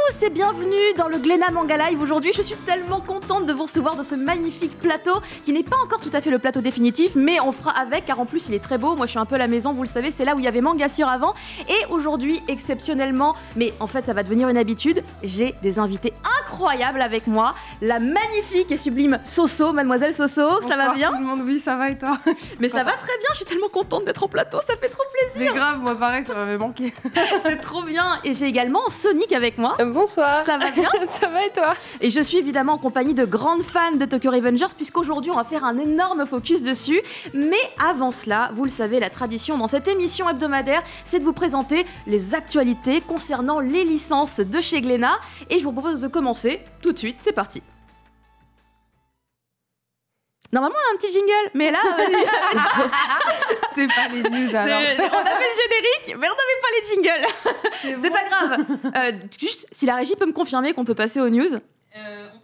tous et bienvenue dans le Glénat Manga Live. Aujourd'hui, je suis tellement contente de vous recevoir dans ce magnifique plateau qui n'est pas encore tout à fait le plateau définitif, mais on fera avec car en plus il est très beau. Moi je suis un peu à la maison, vous le savez, c'est là où il y avait Mangassure avant. Et aujourd'hui, exceptionnellement, mais en fait ça va devenir une habitude, j'ai des invités incroyables avec moi. La magnifique et sublime Soso, mademoiselle Soso, ça va bien? Tout le monde, oui, ça va et toi? Mais ça va très bien, je suis tellement contente d'être en plateau, ça fait trop plaisir. Mais grave, moi pareil, ça m'avait manqué. C'est trop bien. Et j'ai également Sonic avec moi. Bonsoir. Ça va bien? Ça va et toi? Et je suis évidemment en compagnie de grandes fans de Tokyo Revengers puisqu'aujourd'hui on va faire un énorme focus dessus. Mais avant cela, vous le savez, la tradition dans cette émission hebdomadaire, c'est de vous présenter les actualités concernant les licences de chez Glénat. Et je vous propose de commencer tout de suite, c'est parti. Normalement on a un petit jingle, mais là... C'est pas les news alors. On avait le générique, mais on n'avait pas les jingles. C'est pas grave. Juste, si la régie peut me confirmer qu'on peut passer aux news. On peut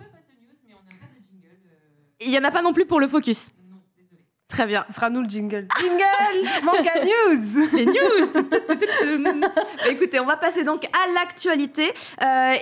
passer aux news, mais on n'a pas de jingle. Il n'y en a pas non plus pour le focus. Non, désolé. Très bien. Ce sera nous le jingle. Jingle Manga News. Les news. Bah, écoutez, on va passer donc à l'actualité.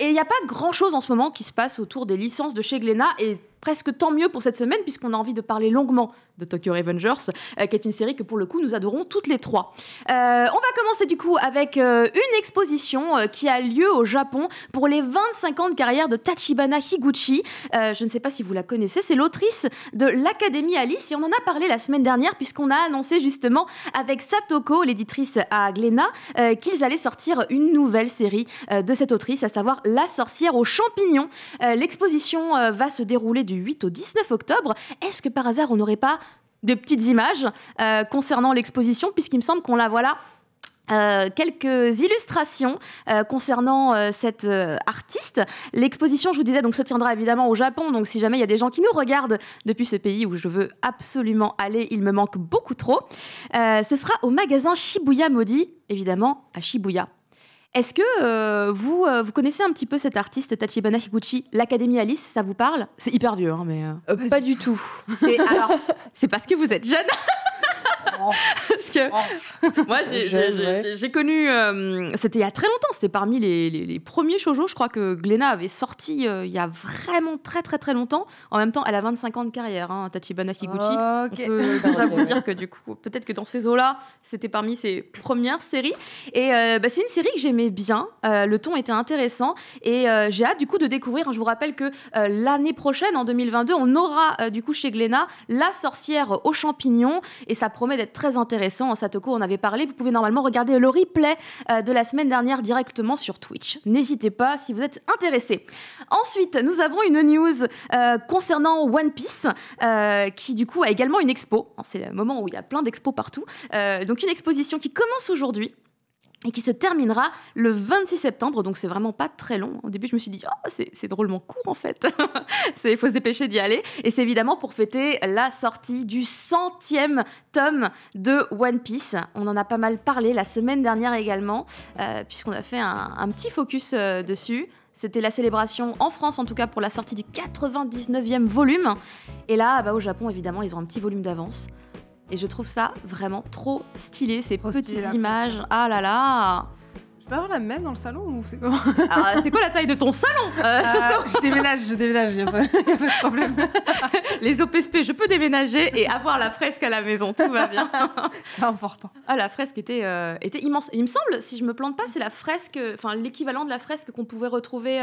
Et il n'y a pas grand-chose en ce moment qui se passe autour des licences de chez Glénat. Et presque tant mieux pour cette semaine, puisqu'on a envie de parler longuement de Tokyo Revengers, qui est une série que pour le coup nous adorons toutes les trois. On va commencer du coup avec une exposition qui a lieu au Japon pour les 25 ans de carrière de Tachibana Higuchi. Je ne sais pas si vous la connaissez, c'est l'autrice de l'Académie Alice, et on en a parlé la semaine dernière, puisqu'on a annoncé justement avec Satoko, l'éditrice à Glénat, qu'ils allaient sortir une nouvelle série de cette autrice, à savoir La sorcière aux champignons. L'exposition va se dérouler du 8 au 19 octobre. Est-ce que par hasard on n'aurait pas des petites images concernant l'exposition, puisqu'il me semble qu'on la voilà quelques illustrations concernant cette artiste. L'exposition, je vous disais, donc se tiendra évidemment au Japon, donc si jamais il y a des gens qui nous regardent depuis ce pays où je veux absolument aller, il me manque beaucoup trop. Ce sera au magasin Shibuya Maudit, évidemment à Shibuya. Est-ce que vous connaissez un petit peu cette artiste, Tachibana Higuchi, l'Académie Alice, ça vous parle? C'est hyper vieux, hein, mais... Pas du tout. C'est parce que vous êtes jeune. Parce que moi, j'ai connu... c'était il y a très longtemps, c'était parmi les premiers shoujo, je crois que Glénat avait sorti il y a vraiment très très très longtemps. En même temps, elle a 25 ans de carrière, hein, Tachibana Higuchi. On peut déjà vous dire que du coup, peut-être que dans ces eaux-là, c'était parmi ses premières séries. Et c'est une série que j'aimais bien, le ton était intéressant, et j'ai hâte du coup de découvrir. Je vous rappelle que l'année prochaine, en 2022, on aura du coup chez Glénat La sorcière aux champignons, et ça promet d'être très intéressant. En Satoko, on avait parlé. Vous pouvez normalement regarder le replay de la semaine dernière directement sur Twitch. N'hésitez pas si vous êtes intéressés. Ensuite, nous avons une news concernant One Piece, qui du coup a également une expo. C'est le moment où il y a plein d'expos partout. Donc une exposition qui commence aujourd'hui et qui se terminera le 26 septembre, donc c'est vraiment pas très long. Au début, je me suis dit, oh, c'est drôlement court en fait. Il faut se dépêcher d'y aller. Et c'est évidemment pour fêter la sortie du 100e tome de One Piece. On en a pas mal parlé la semaine dernière également, puisqu'on a fait un petit focus dessus. C'était la célébration, en France en tout cas, pour la sortie du 99e volume. Et là, au Japon, évidemment, ils ont un petit volume d'avance. Et je trouve ça vraiment trop stylé, ces petites images. Ah là là! Je peux avoir la même dans le salon ou c'est comment? Alors, c'est quoi la taille de ton salon? Je déménage, il n'y a pas de problème. Les OPSP, je peux déménager et avoir la fresque à la maison, tout va bien. C'est important. Ah, la fresque était immense. Il me semble, si je me plante pas, c'est la fresque, enfin l'équivalent de la fresque qu'on pouvait retrouver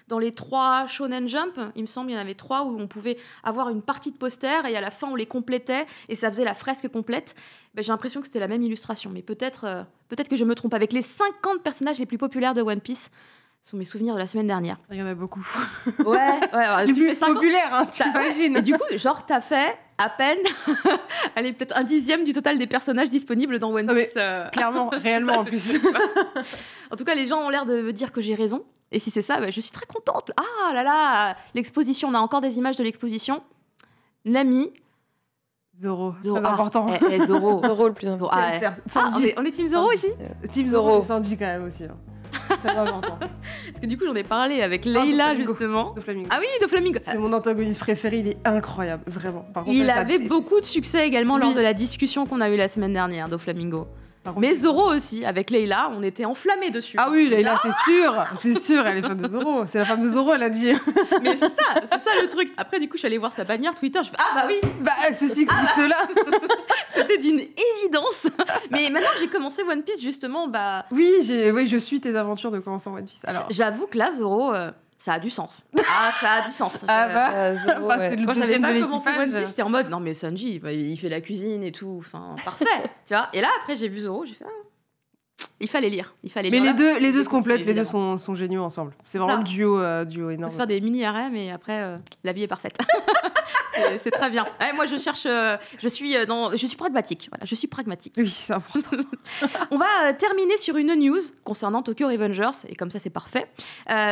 dans les 3 Shonen Jump. Il me semble, il y en avait 3 où on pouvait avoir une partie de posters et à la fin on les complétait et ça faisait la fresque complète. J'ai l'impression que c'était la même illustration, mais peut-être que je me trompe. Avec les 50 personnages les plus populaires de One Piece, ce sont mes souvenirs de la semaine dernière. Il y en a beaucoup. Ouais. Les plus populaires, hein, tu imagines. Et du coup, genre, t'as fait à peine, allez, peut-être 1/10 du total des personnages disponibles dans One Piece. Clairement, réellement en plus. En tout cas, les gens ont l'air de me dire que j'ai raison. Et si c'est ça, je suis très contente. Ah là là, l'exposition, on a encore des images de l'exposition. Nami. Zoro, très important. Zoro. Zoro le plus important. On est team Zoro ici. Team Zoro. Sanji quand même aussi. Hein. Très important. Parce que du coup, j'en ai parlé avec Leila justement. Doflamingo. Ah oui, Doflamingo. C'est mon antagoniste préféré, il est incroyable, vraiment. Par contre, il avait beaucoup de succès également lors de la discussion qu'on a eue la semaine dernière, Doflamingo. Mais Zoro aussi, avec Leila, on était enflammés dessus. Ah oui, Leila, c'est sûr, elle est fan de Zoro. C'est la femme de Zoro, elle a dit. Mais c'est ça le truc. Après, du coup, je suis allée voir sa bannière Twitter, je fais ah bah oui, ceci explique cela. C'était d'une évidence. Mais maintenant que j'ai commencé One Piece, justement, Oui, je suis tes aventures de commencer One Piece. Alors, j'avoue que là, Zoro, ça a du sens. Ah, ça a du sens. Zoro, ouais. Quand j'avais pas commencé One Piece, j'étais en mode non mais Sanji, il fait la cuisine et tout, enfin parfait, tu vois. Et là après j'ai vu Zoro, j'ai fait il fallait lire. Mais les deux se complètent, les deux sont géniaux ensemble. C'est vraiment le duo énorme. On peut se faire des mini RM et après la vie est parfaite. c'est très bien. Ouais, moi je cherche, je suis pragmatique. Voilà, je suis pragmatique. Oui, c'est important. On va terminer sur une news concernant Tokyo Revengers et comme ça c'est parfait,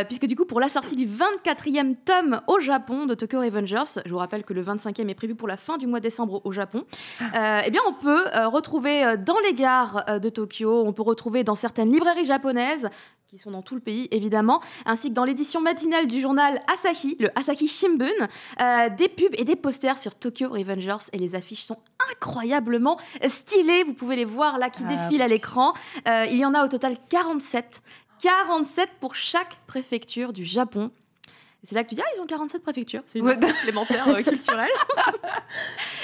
puisque du coup pour la sortie du 24e tome au Japon de Tokyo Revengers, je vous rappelle que le 25e est prévu pour la fin du mois de décembre au Japon. Eh bien on peut retrouver dans les gares de Tokyo, on peut retrouver dans certaines librairies japonaises qui sont dans tout le pays évidemment, ainsi que dans l'édition matinale du journal Asahi, le Asahi Shimbun, des pubs et des posters sur Tokyo Revengers et les affiches sont incroyablement stylées, vous pouvez les voir là qui défilent à l'écran. Il y en a au total 47 pour chaque préfecture du Japon. Et c'est là que tu dis, ils ont 47 préfectures. C'est une élémentaire culturelle.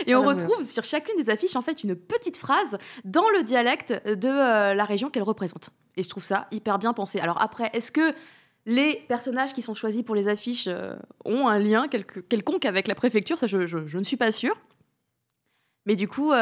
Et on retrouve sur chacune des affiches, en fait, une petite phrase dans le dialecte de la région qu'elle représente. Et je trouve ça hyper bien pensé. Alors après, est-ce que les personnages qui sont choisis pour les affiches ont un lien quelconque avec la préfecture ? Ça, je ne suis pas sûre. Mais du coup...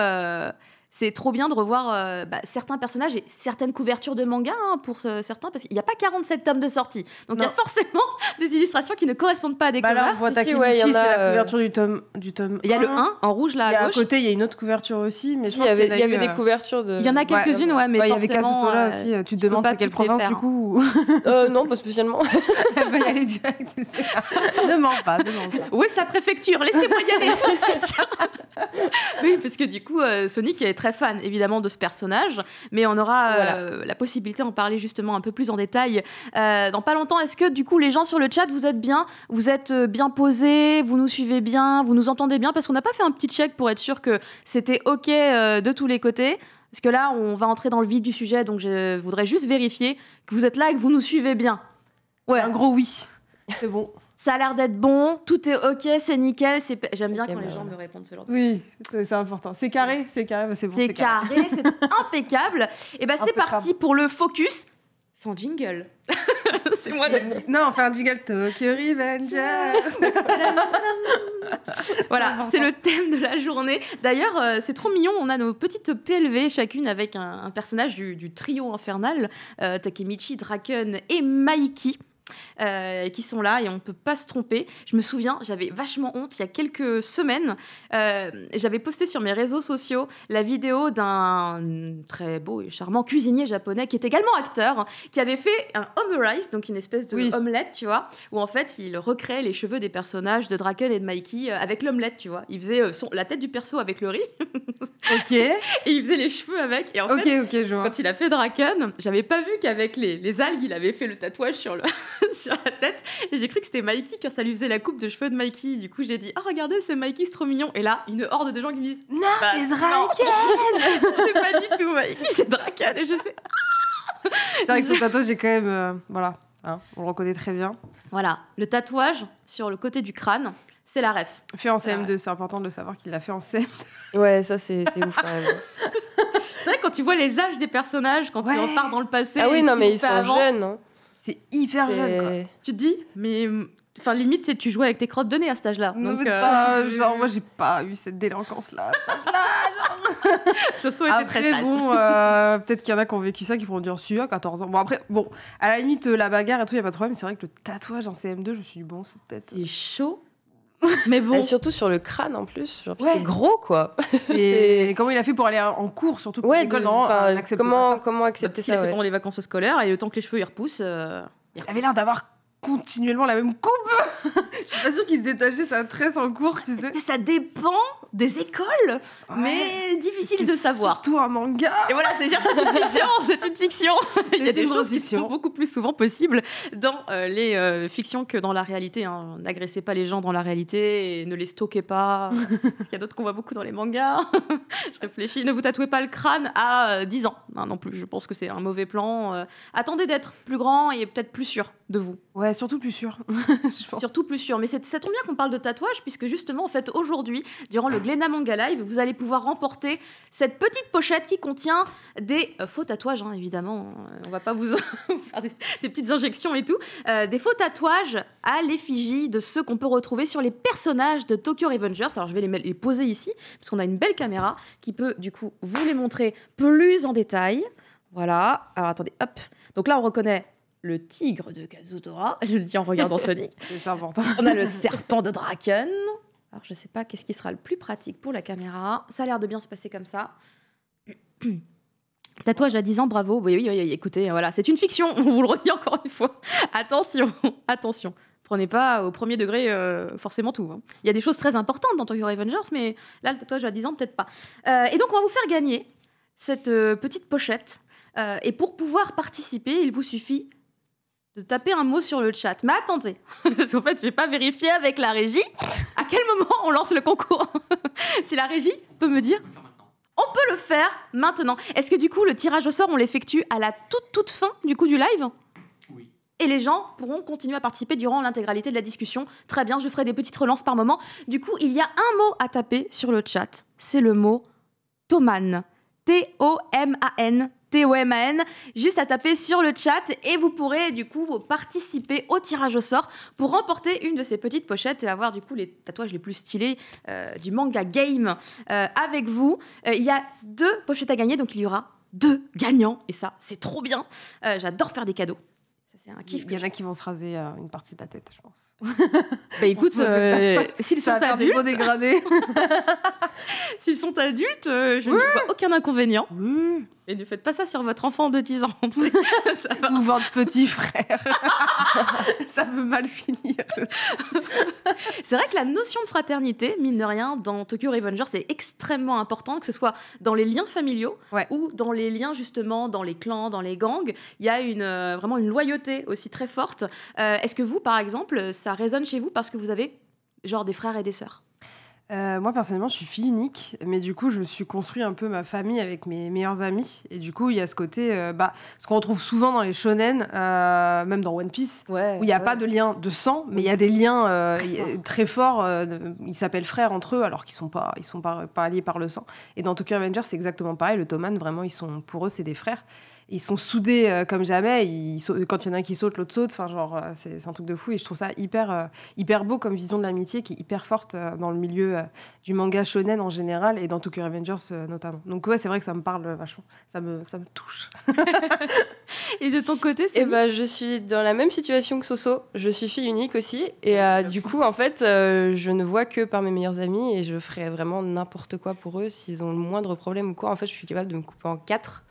c'est trop bien de revoir certains personnages et certaines couvertures de manga pour certains, parce qu'il n'y a pas 47 tomes de sortie. Donc il y a forcément des illustrations qui ne correspondent pas à des covers. Là, on voit Takemichi, c'est la couverture du tome 1. Il y a le 1 en rouge là à gauche. À côté, il y a une autre couverture aussi. Mais il y avait des couvertures de... Il y en a quelques-unes, mais il y avait forcément... Kazuto là aussi. Tu te demandes à quelle province du coup Non, pas spécialement. Elle va y aller direct. Ne mens pas. Où est sa préfecture ? Laissez-moi y aller tout de suite. Oui, parce que du coup, Sonic est très fan évidemment de ce personnage, mais on aura la possibilité d'en parler justement un peu plus en détail dans pas longtemps. Est-ce que du coup les gens sur le chat vous êtes bien posés, vous nous suivez bien, vous nous entendez bien, parce qu'on n'a pas fait un petit check pour être sûr que c'était ok de tous les côtés, parce que là on va entrer dans le vif du sujet, donc je voudrais juste vérifier que vous êtes là et que vous nous suivez bien. Ouais, un gros oui, c'est bon. Ça a l'air d'être bon, tout est ok, c'est nickel. J'aime bien quand les gens me répondent ce genre de choses. Oui, c'est important. C'est carré, c'est carré, c'est bon. C'est carré, c'est impeccable. Et c'est parti pour le focus sans jingle. C'est moi. Non, on fait un jingle Tokyo Revengers. Voilà, c'est le thème de la journée. D'ailleurs, c'est trop mignon. On a nos petites PLV, chacune avec un personnage du trio infernal, Takemichi, Draken et Maiki. Qui sont là et on ne peut pas se tromper. Je me souviens, j'avais vachement honte il y a quelques semaines. J'avais posté sur mes réseaux sociaux la vidéo d'un très beau et charmant cuisinier japonais qui est également acteur, qui avait fait un omurice, donc une espèce de omelette, tu vois, où en fait il recréait les cheveux des personnages de Draken et de Mikey avec l'omelette, tu vois. Il faisait la tête du perso avec le riz. Ok. Et il faisait les cheveux avec. Et en fait, je vois. Quand il a fait Draken, j'avais pas vu qu'avec les algues, il avait fait le tatouage sur la tête, et j'ai cru que c'était Mikey quand ça lui faisait la coupe de cheveux de Mikey. Du coup j'ai dit regardez, c'est Mikey, c'est trop mignon. Et là une horde de gens qui me disent non, c'est Draken. C'est pas du tout Mikey, c'est Draken. Et je fais c'est vrai que ce tatouage j'ai quand même on le reconnaît très bien. Voilà, le tatouage sur le côté du crâne, c'est la ref. Fait en CM2, c'est important de le savoir qu'il l'a fait en CM2. Ouais, ça c'est ouf quand même. C'est vrai quand tu vois les âges des personnages, quand tu en pars dans le passé. Ah oui, non mais ils sont jeunes, hein. C'est hyper jeune, quoi. Tu te dis, mais enfin limite, tu jouais avec tes crottes de nez à cet âge-là. Non, donc, moi j'ai pas eu cette délinquance-là. Soso était très sage. Bon, peut-être qu'il y en a qui ont vécu ça, qui pourront dire si, à 14 ans. Bon, après, à la limite, la bagarre et tout, il n'y a pas de problème. C'est vrai que le tatouage en CM2, je me suis dit, bon, c'est peut-être. C'est chaud. Mais bon. Et surtout sur le crâne en plus. Genre, c'est gros, quoi. Et comment il a fait pour aller en cours, surtout pour l'école, comment accepter ça, pendant les vacances scolaires, et le temps que les cheveux ils repoussent. Il avait l'air d'avoir continuellement la même coupe. Je suis pas sûre qu'il se détachait sa tresse en cours, tu sais. Ça dépend des écoles, mais difficile de savoir. Surtout un manga. Et voilà, c'est une fiction, c'est une fiction. Il y a des choses qui sont beaucoup plus souvent possibles dans les fictions que dans la réalité. Hein. N'agressez pas les gens dans la réalité et ne les stockez pas. Parce qu'il y a d'autres qu'on voit beaucoup dans les mangas. Je réfléchis. Ne vous tatouez pas le crâne à 10 ans. Non plus, je pense que c'est un mauvais plan. Attendez d'être plus grand et peut-être plus sûr de vous. Ouais, surtout plus sûr. Surtout plus sûr. Mais ça tombe bien qu'on parle de tatouage, puisque justement, en fait, aujourd'hui, durant le Glénat Manga Live, vous allez pouvoir remporter cette petite pochette qui contient des faux tatouages, hein, évidemment. On va pas vous faire des petites injections et tout. Des faux tatouages à l'effigie de ceux qu'on peut retrouver sur les personnages de Tokyo Revengers. Alors, je vais les poser ici, parce qu'on a une belle caméra qui peut, du coup, vous les montrer plus en détail. Voilà. Alors, attendez, hop. Donc là, on reconnaît le tigre de Kazutora, je le dis en regardant Sonic. C'est important. On a le serpent de Draken. Alors, je sais pas qu'est-ce qui sera le plus pratique pour la caméra. Ça a l'air de bien se passer comme ça. Tatouage à 10 ans, bravo. Oui, écoutez, voilà, c'est une fiction, on vous le redit encore une fois. Attention. Prenez pas au premier degré forcément tout. Hein. Il y a des choses très importantes dans Tokyo Revengers, mais là, le tatouage à 10 ans, peut-être pas. Et donc, on va vous faire gagner cette petite pochette. Et pour pouvoir participer, il vous suffit de taper un mot sur le chat. Mais attendez, parce qu'en fait, je n'ai pas vérifié avec la régie à quel moment on lance le concours. Si la régie peut me dire, on peut le faire maintenant. Est-ce que du coup, le tirage au sort, on l'effectue à la toute fin du coup du live ? Oui. Et les gens pourront continuer à participer durant l'intégralité de la discussion. Très bien, je ferai des petites relances par moment. Du coup, il y a un mot à taper sur le chat. C'est le mot Toman. T-O-M-A-N. T-O-M-A-N, juste à taper sur le chat et vous pourrez du coup participer au tirage au sort pour remporter une de ces petites pochettes et avoir du coup les tatouages les plus stylés du manga game avec vous. Il y a 2 pochettes à gagner, donc il y aura 2 gagnants et ça c'est trop bien. J'adore faire des cadeaux. Ça, c'est un kiff. Il y en a qui vont se raser une partie de la tête, je pense. Bah écoute, s'ils sont adultes, s'ils sont adultes, je ne vois aucun inconvénient. Oui. Et ne faites pas ça sur votre enfant de 10 ans. Ça va. Ou votre petit frère. Ça peut mal finir. C'est vrai que la notion de fraternité, mine de rien, dans Tokyo Revengers, c'est extrêmement important, que ce soit dans les liens familiaux ou dans les liens, justement, dans les clans, dans les gangs. Il y a vraiment une loyauté aussi très forte. Est-ce que vous, par exemple, ça résonne chez vous parce que vous avez genre des frères et des sœurs ? Moi, personnellement, je suis fille unique, mais du coup, je me suis construit un peu ma famille avec mes meilleurs amis. Et du coup, il y a ce côté, ce qu'on retrouve souvent dans les shonen, même dans One Piece, où il n'y a pas de lien de sang, mais il y a des liens très forts. Ils s'appellent frères entre eux, alors qu'ils sont pas alliés par le sang. Et dans Tokyo Revengers, c'est exactement pareil. Le Toman, vraiment, pour eux, c'est des frères. Ils sont soudés comme jamais. Quand il y en a un qui saute, l'autre saute. Enfin, genre, c'est un truc de fou. Et je trouve ça hyper beau comme vision de l'amitié qui est hyper forte dans le milieu du manga shonen en général et dans Tokyo Revengers notamment. Donc ouais, c'est vrai que ça me parle vachement. Ça me touche. Et de ton côté, c'est je suis dans la même situation que Soso. Je suis fille unique aussi. Et du coup, en fait, je ne vois que par mes meilleurs amis et je ferais vraiment n'importe quoi pour eux. S'ils ont le moindre problème ou quoi, en fait, je suis capable de me couper en 4.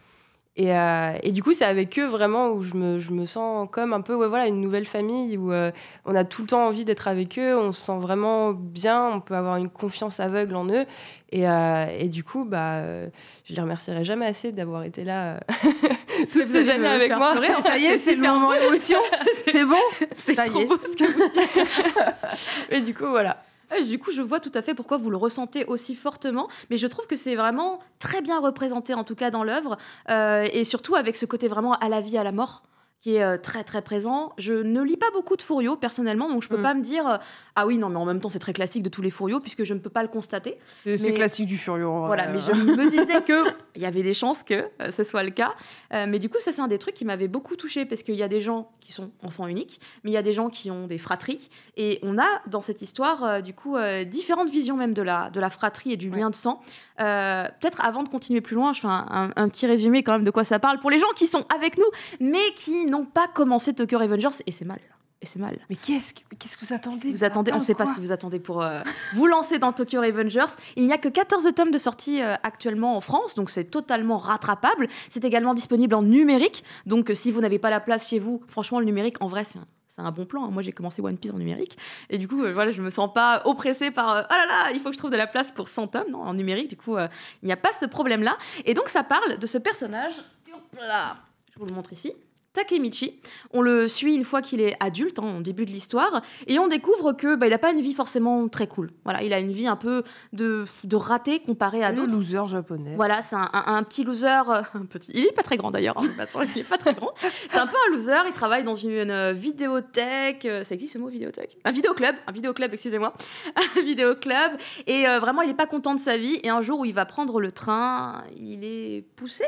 Et du coup, c'est avec eux vraiment où je me sens comme un peu une nouvelle famille où on a tout le temps envie d'être avec eux, on se sent vraiment bien, on peut avoir une confiance aveugle en eux. Et du coup, je les remercierai jamais assez d'avoir été là toutes ces années avec moi. Ça y est, c'est le moment émotion. C'est bon. C'est trop beau ce que vous dites. Et du coup, voilà. Du coup, je vois tout à fait pourquoi vous le ressentez aussi fortement, mais je trouve que c'est vraiment très bien représenté, en tout cas dans l'œuvre, et surtout avec ce côté vraiment à la vie, à la mort, qui est très très présent. Je ne lis pas beaucoup de Furio personnellement, donc je peux pas me dire ah oui non, mais en même temps c'est très classique de tous les Furio puisque je ne peux pas le constater. C'est classique du Furio. Voilà, mais je me disais que il y avait des chances que ce soit le cas. Mais du coup, ça c'est un des trucs qui m'avait beaucoup touchée parce qu'il y a des gens qui sont enfants uniques, mais il y a des gens qui ont des fratries et on a dans cette histoire différentes visions même de la fratrie et du lien de sang. Peut-être avant de continuer plus loin, je fais un petit résumé quand même de quoi ça parle pour les gens qui sont avec nous, mais qui n'ont pas commencé Tokyo Revengers, et c'est mal. Mais qu'est-ce que vous attendez ? On ne sait pas ce que vous attendez pour vous lancer dans Tokyo Revengers. Il n'y a que 14 tomes de sortie actuellement en France, donc c'est totalement rattrapable. C'est également disponible en numérique, donc si vous n'avez pas la place chez vous, franchement, le numérique, en vrai, c'est un bon plan. Hein. Moi, j'ai commencé One Piece en numérique. Et du coup, voilà, je me sens pas oppressée par oh là là, il faut que je trouve de la place pour 100 tomes. Non, en numérique, du coup, il n'y a pas ce problème-là. Et donc, ça parle de ce personnage. Hop là, je vous le montre ici. Takemichi. On le suit une fois qu'il est adulte, au début de l'histoire, et on découvre que il n'a pas une vie forcément très cool. Voilà, il a une vie un peu de raté comparé à d'autres. Le loser japonais. Voilà, c'est un petit loser, Il est pas très grand d'ailleurs, de toute façon, il est pas très grand. C'est un peu un loser, il travaille dans une vidéothèque, ça existe ce mot, vidéothèque ? Un vidéoclub, excusez-moi. Un vidéoclub, et vraiment, il est pas content de sa vie, et un jour où il va prendre le train, il est poussé,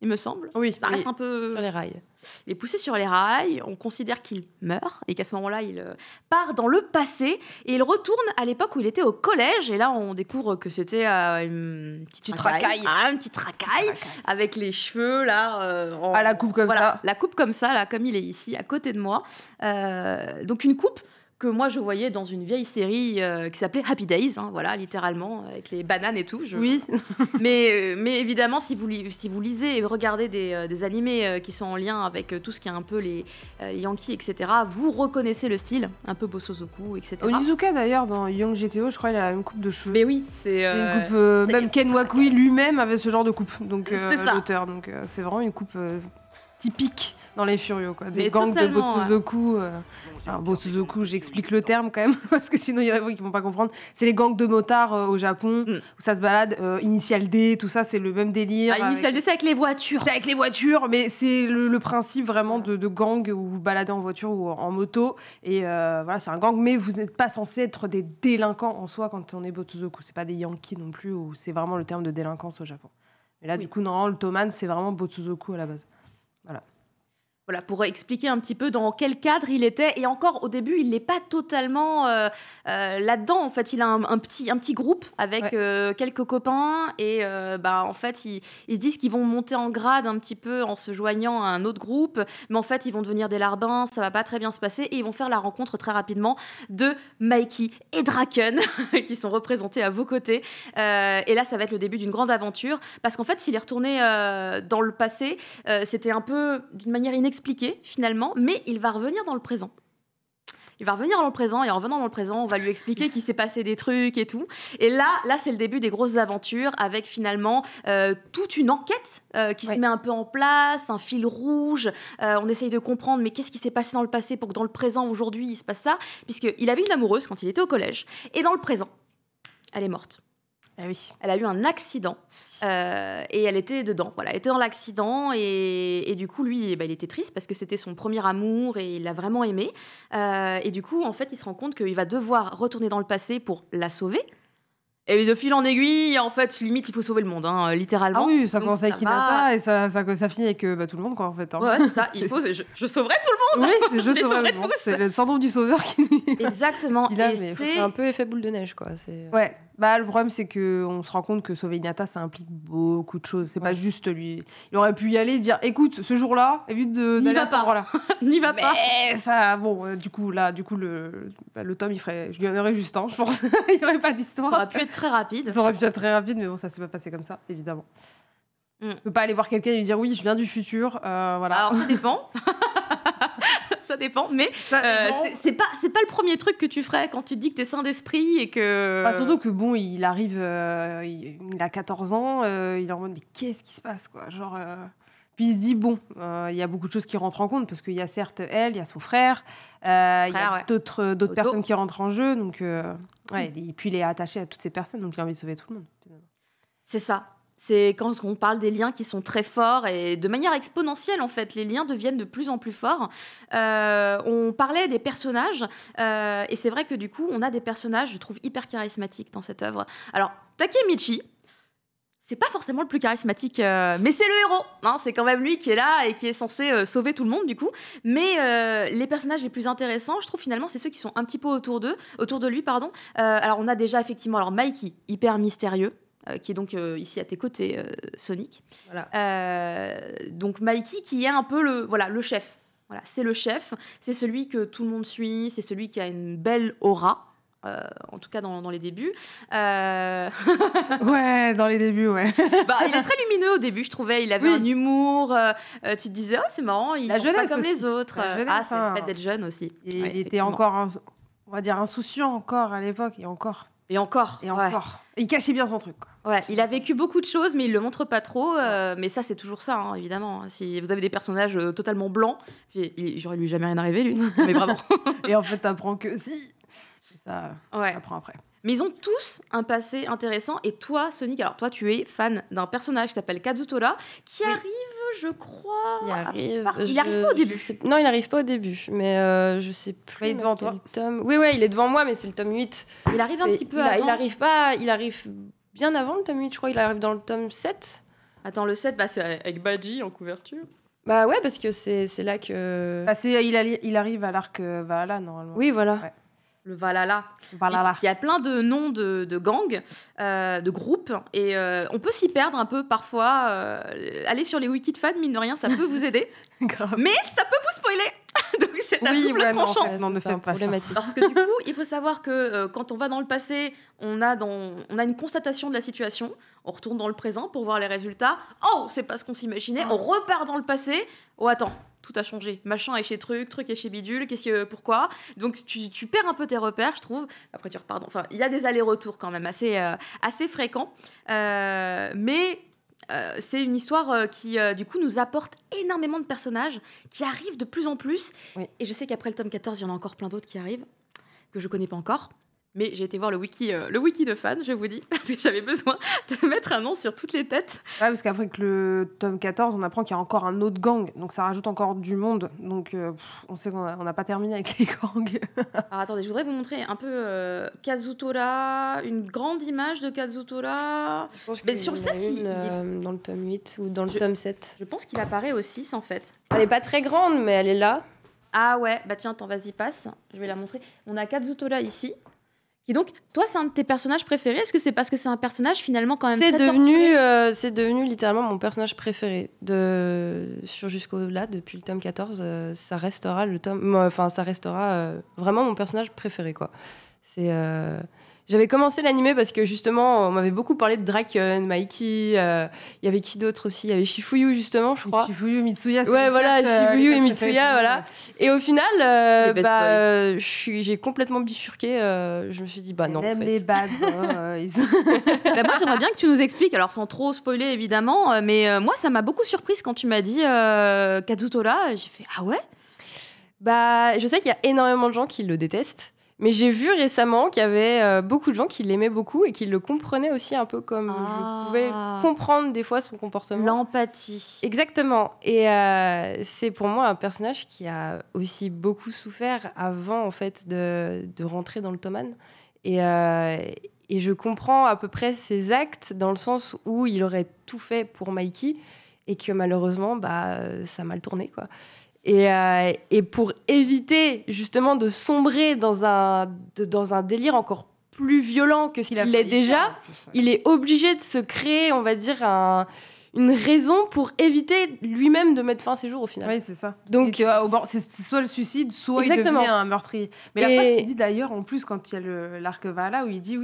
il me semble. Oui, ça reste un peu... Sur les rails. Il est poussé sur les rails, on considère qu'il meurt, et qu'à ce moment-là, il part dans le passé, et il retourne à l'époque où il était au collège, et là, on découvre que c'était une petite racaille. Une petite racaille, avec les cheveux, là... à la coupe comme ça. La coupe comme ça, là, comme il est ici, à côté de moi. Donc une coupe que moi je voyais dans une vieille série qui s'appelait Happy Days, voilà, littéralement, avec les bananes et tout. Oui. mais évidemment, si vous lisez et regardez des animés qui sont en lien avec tout ce qui est un peu les Yankees, etc., vous reconnaissez le style, un peu Bosozoku, etc. Onizuka, d'ailleurs, dans Young GTO, je crois, il a la même coupe de cheveux. Mais oui, c'est une coupe... même Ken Wakui lui-même avait ce genre de coupe, donc l'auteur. Donc c'est vraiment une coupe typique dans les Furios, quoi. Des gangs de Bosozoku. Bosozoku, j'explique le terme quand même, parce que sinon il y en a qui vont pas comprendre. C'est les gangs de motards au Japon, où ça se balade. Initial D, tout ça, c'est le même délire. Initial D, c'est avec les voitures. C'est avec les voitures, mais c'est le principe vraiment de gang où vous baladez en voiture ou en moto. Et voilà, c'est un gang, mais vous n'êtes pas censé être des délinquants en soi quand on est Bosozoku. C'est pas des Yankees non plus, où c'est vraiment le terme de délinquance au Japon. Mais là, du coup, normalement, le Toman, c'est vraiment Bosozoku à la base. Voilà, pour expliquer un petit peu dans quel cadre il était. Et encore, au début, il n'est pas totalement là-dedans. En fait, il a un petit groupe avec quelques copains. Et en fait, ils se disent qu'ils vont monter en grade un petit peu en se joignant à un autre groupe. Mais en fait, ils vont devenir des larbins. Ça va pas très bien se passer. Et ils vont faire la rencontre très rapidement de Mikey et Draken, qui sont représentés à vos côtés. Et là, ça va être le début d'une grande aventure. Parce qu'en fait, s'il est retourné dans le passé, c'était un peu d'une manière inexpliquée finalement, mais il va revenir dans le présent. Il va revenir dans le présent, et en revenant dans le présent, on va lui expliquer qu'il s'est passé des trucs et tout. Et là c'est le début des grosses aventures, avec finalement toute une enquête qui se met un peu en place, un fil rouge. On essaye de comprendre, mais qu'est-ce qui s'est passé dans le passé pour que dans le présent, aujourd'hui, il se passe ça ? Puisqu'il avait une amoureuse quand il était au collège. Et dans le présent, elle est morte. Ah oui. Elle a eu un accident et elle était dedans. Voilà, elle était dans l'accident et du coup, lui, il était triste parce que c'était son premier amour et il l'a vraiment aimé. Et du coup, en fait, il se rend compte qu'il va devoir retourner dans le passé pour la sauver. Et de fil en aiguille, en fait, limite, il faut sauver le monde, littéralement. Ah oui, ça commence avec Hinata et ça finit avec tout le monde, quoi, en fait. Ouais, c'est ça. Je sauverai tout le monde. Oui, je sauverai tout le monde. C'est le syndrome du sauveur qui... Exactement. C'est un peu effet boule de neige, quoi. Ouais. Le problème, c'est qu'on se rend compte que sauver Hinata, ça implique beaucoup de choses. C'est pas juste lui. Il aurait pu y aller et dire, écoute, ce jour-là, évite d'aller à cet endroit-là. N'y va pas. Mais ça, bon, du coup, le tome, je lui en aurais juste un, je pense. Il n'y aurait pas d'histoire. Ça aurait pu être très rapide. Ça aurait pu être très rapide, mais bon, ça s'est pas passé comme ça, évidemment. On peut pas aller voir quelqu'un et lui dire, oui, je viens du futur, voilà. Alors, ça dépend. Ça dépend, mais c'est pas le premier truc que tu ferais quand tu te dis que t'es sain d'esprit et que... surtout que bon, il arrive, il a 14 ans, il est en mode, mais qu'est-ce qui se passe, quoi, genre... Puis il se dit, bon, il y a beaucoup de choses qui rentrent en compte, parce qu'il y a certes elle, il y a son frère, il y a d'autres personnes qui rentrent en jeu, donc... et puis il est attaché à toutes ces personnes, donc il a envie de sauver tout le monde. Finalement. C'est ça. C'est quand on parle des liens qui sont très forts et de manière exponentielle, en fait. Les liens deviennent de plus en plus forts. On parlait des personnages et c'est vrai que du coup, on a des personnages, je trouve, hyper charismatiques dans cette œuvre. Alors, Takemichi, c'est pas forcément le plus charismatique, mais c'est le héros. C'est quand même lui qui est là et qui est censé sauver tout le monde, du coup. Mais les personnages les plus intéressants, je trouve, finalement, c'est ceux qui sont un petit peu autour de lui, pardon. Alors, on a déjà, effectivement, Mikey, hyper mystérieux. Qui est donc ici à tes côtés, Sonic. Voilà. Donc Mikey qui est un peu le chef. Voilà, c'est le chef, c'est celui que tout le monde suit, c'est celui qui a une belle aura. en tout cas dans les débuts. Ouais, dans les débuts, ouais. Il est très lumineux au début, je trouvais. Il avait un humour. Tu te disais, c'est marrant, il est pas comme les autres. C'est le fait d'être jeune aussi. Il était encore, on va dire, insouciant encore à l'époque, et encore. Il cachait bien son truc, quoi. Ouais, il a vécu beaucoup de choses, mais il le montre pas trop. Mais ça, c'est toujours ça, hein, évidemment. Si vous avez des personnages totalement blancs, j'aurais lui jamais rien arrivé, lui. Mais vraiment. Et en fait, t'apprends que si. Ça apprend après. Mais ils ont tous un passé intéressant. Et toi, Sonic, alors toi, tu es fan d'un personnage qui s'appelle Kazutora, qui arrive, je crois... Il arrive pas au début. Non, il n'arrive pas au début, mais je sais plus. Il est devant toi. Oui, il est devant moi, mais c'est le tome 8. Il arrive un petit peu avant. Il arrive bien avant le tome 8, je crois. Il arrive dans le tome 7. Attends, le 7, c'est avec Badji en couverture. Bah ouais, parce que c'est là que... il arrive à l'arc Valhalla, normalement. Oui, voilà. Ouais. Le Valhalla. Il y a plein de noms de gangs, de groupes, et on peut s'y perdre un peu parfois. Aller sur les wikis de fans, mine de rien, ça peut vous aider. Grave. Mais ça peut vous spoiler. Donc c'est un double tranchant. Non, ne fais pas ça. Parce que du coup, il faut savoir que quand on va dans le passé, on a une constatation de la situation. On retourne dans le présent pour voir les résultats. Oh, c'est pas ce qu'on s'imaginait. On repart dans le passé. Oh, attends, tout a changé. Machin est chez truc est chez bidule. Pourquoi ? Donc tu perds un peu tes repères, je trouve. Après tu repars. Enfin, il y a des allers-retours quand même assez fréquents. Mais c'est une histoire qui du coup nous apporte énormément de personnages qui arrivent de plus en plus. Oui. Et je sais qu'après le tome 14, il y en a encore plein d'autres qui arrivent que je connais pas encore. Mais j'ai été voir le wiki de fans, je vous dis, parce que j'avais besoin de mettre un nom sur toutes les têtes. Ouais, parce qu'après que le tome 14, on apprend qu'il y a encore un autre gang, donc ça rajoute encore du monde. Donc on sait qu'on n'a pas terminé avec les gangs. Alors attendez, je voudrais vous montrer un peu Kazutora, une grande image de Kazutora. Je pense mais sur le 7, il est dans le tome 8 ou dans le tome 7. Je pense qu'il apparaît au 6 en fait. Elle est pas très grande, mais elle est là. Ah ouais, tiens, attends, vas-y, passe. Je vais la montrer. On a Kazutora ici. Et donc, toi, c'est un de tes personnages préférés ? Est-ce que c'est parce que c'est un personnage finalement quand même c'est devenu littéralement mon personnage préféré jusqu'au-là, depuis le tome 14. Ça restera vraiment mon personnage préféré, quoi. J'avais commencé l'animé parce que justement, on m'avait beaucoup parlé de Draken, Mikey. Il y avait qui d'autre aussi ? Il y avait Shifuyu, justement, je crois. Shifuyu, Mitsuya. Shifuyu et Mitsuya, voilà. Et au final, j'ai complètement bifurqué. Je me suis dit, non. Même les bad boys. Moi, j'aimerais bien que tu nous expliques, alors sans trop spoiler évidemment, mais moi, ça m'a beaucoup surprise quand tu m'as dit Kazutora. J'ai fait, ah ouais ? Je sais qu'il y a énormément de gens qui le détestent. Mais j'ai vu récemment qu'il y avait beaucoup de gens qui l'aimaient beaucoup et qui le comprenaient aussi un peu comme je pouvais comprendre des fois son comportement. L'empathie. Exactement. Et c'est pour moi un personnage qui a aussi beaucoup souffert avant en fait de rentrer dans le Toman. Et je comprends à peu près ses actes dans le sens où il aurait tout fait pour Mikey et que malheureusement, ça a mal tourné, quoi. Et pour éviter justement de sombrer dans un délire encore plus violent que ce qu'il est déjà, il est obligé de se créer, on va dire, une raison pour éviter lui-même de mettre fin à ses jours au final. Oui, c'est ça. Donc c'est soit le suicide, soit il devenait un meurtrier. Mais la phrase qu'il dit d'ailleurs, en plus, quand il y a l'arc Valhalla, où il dit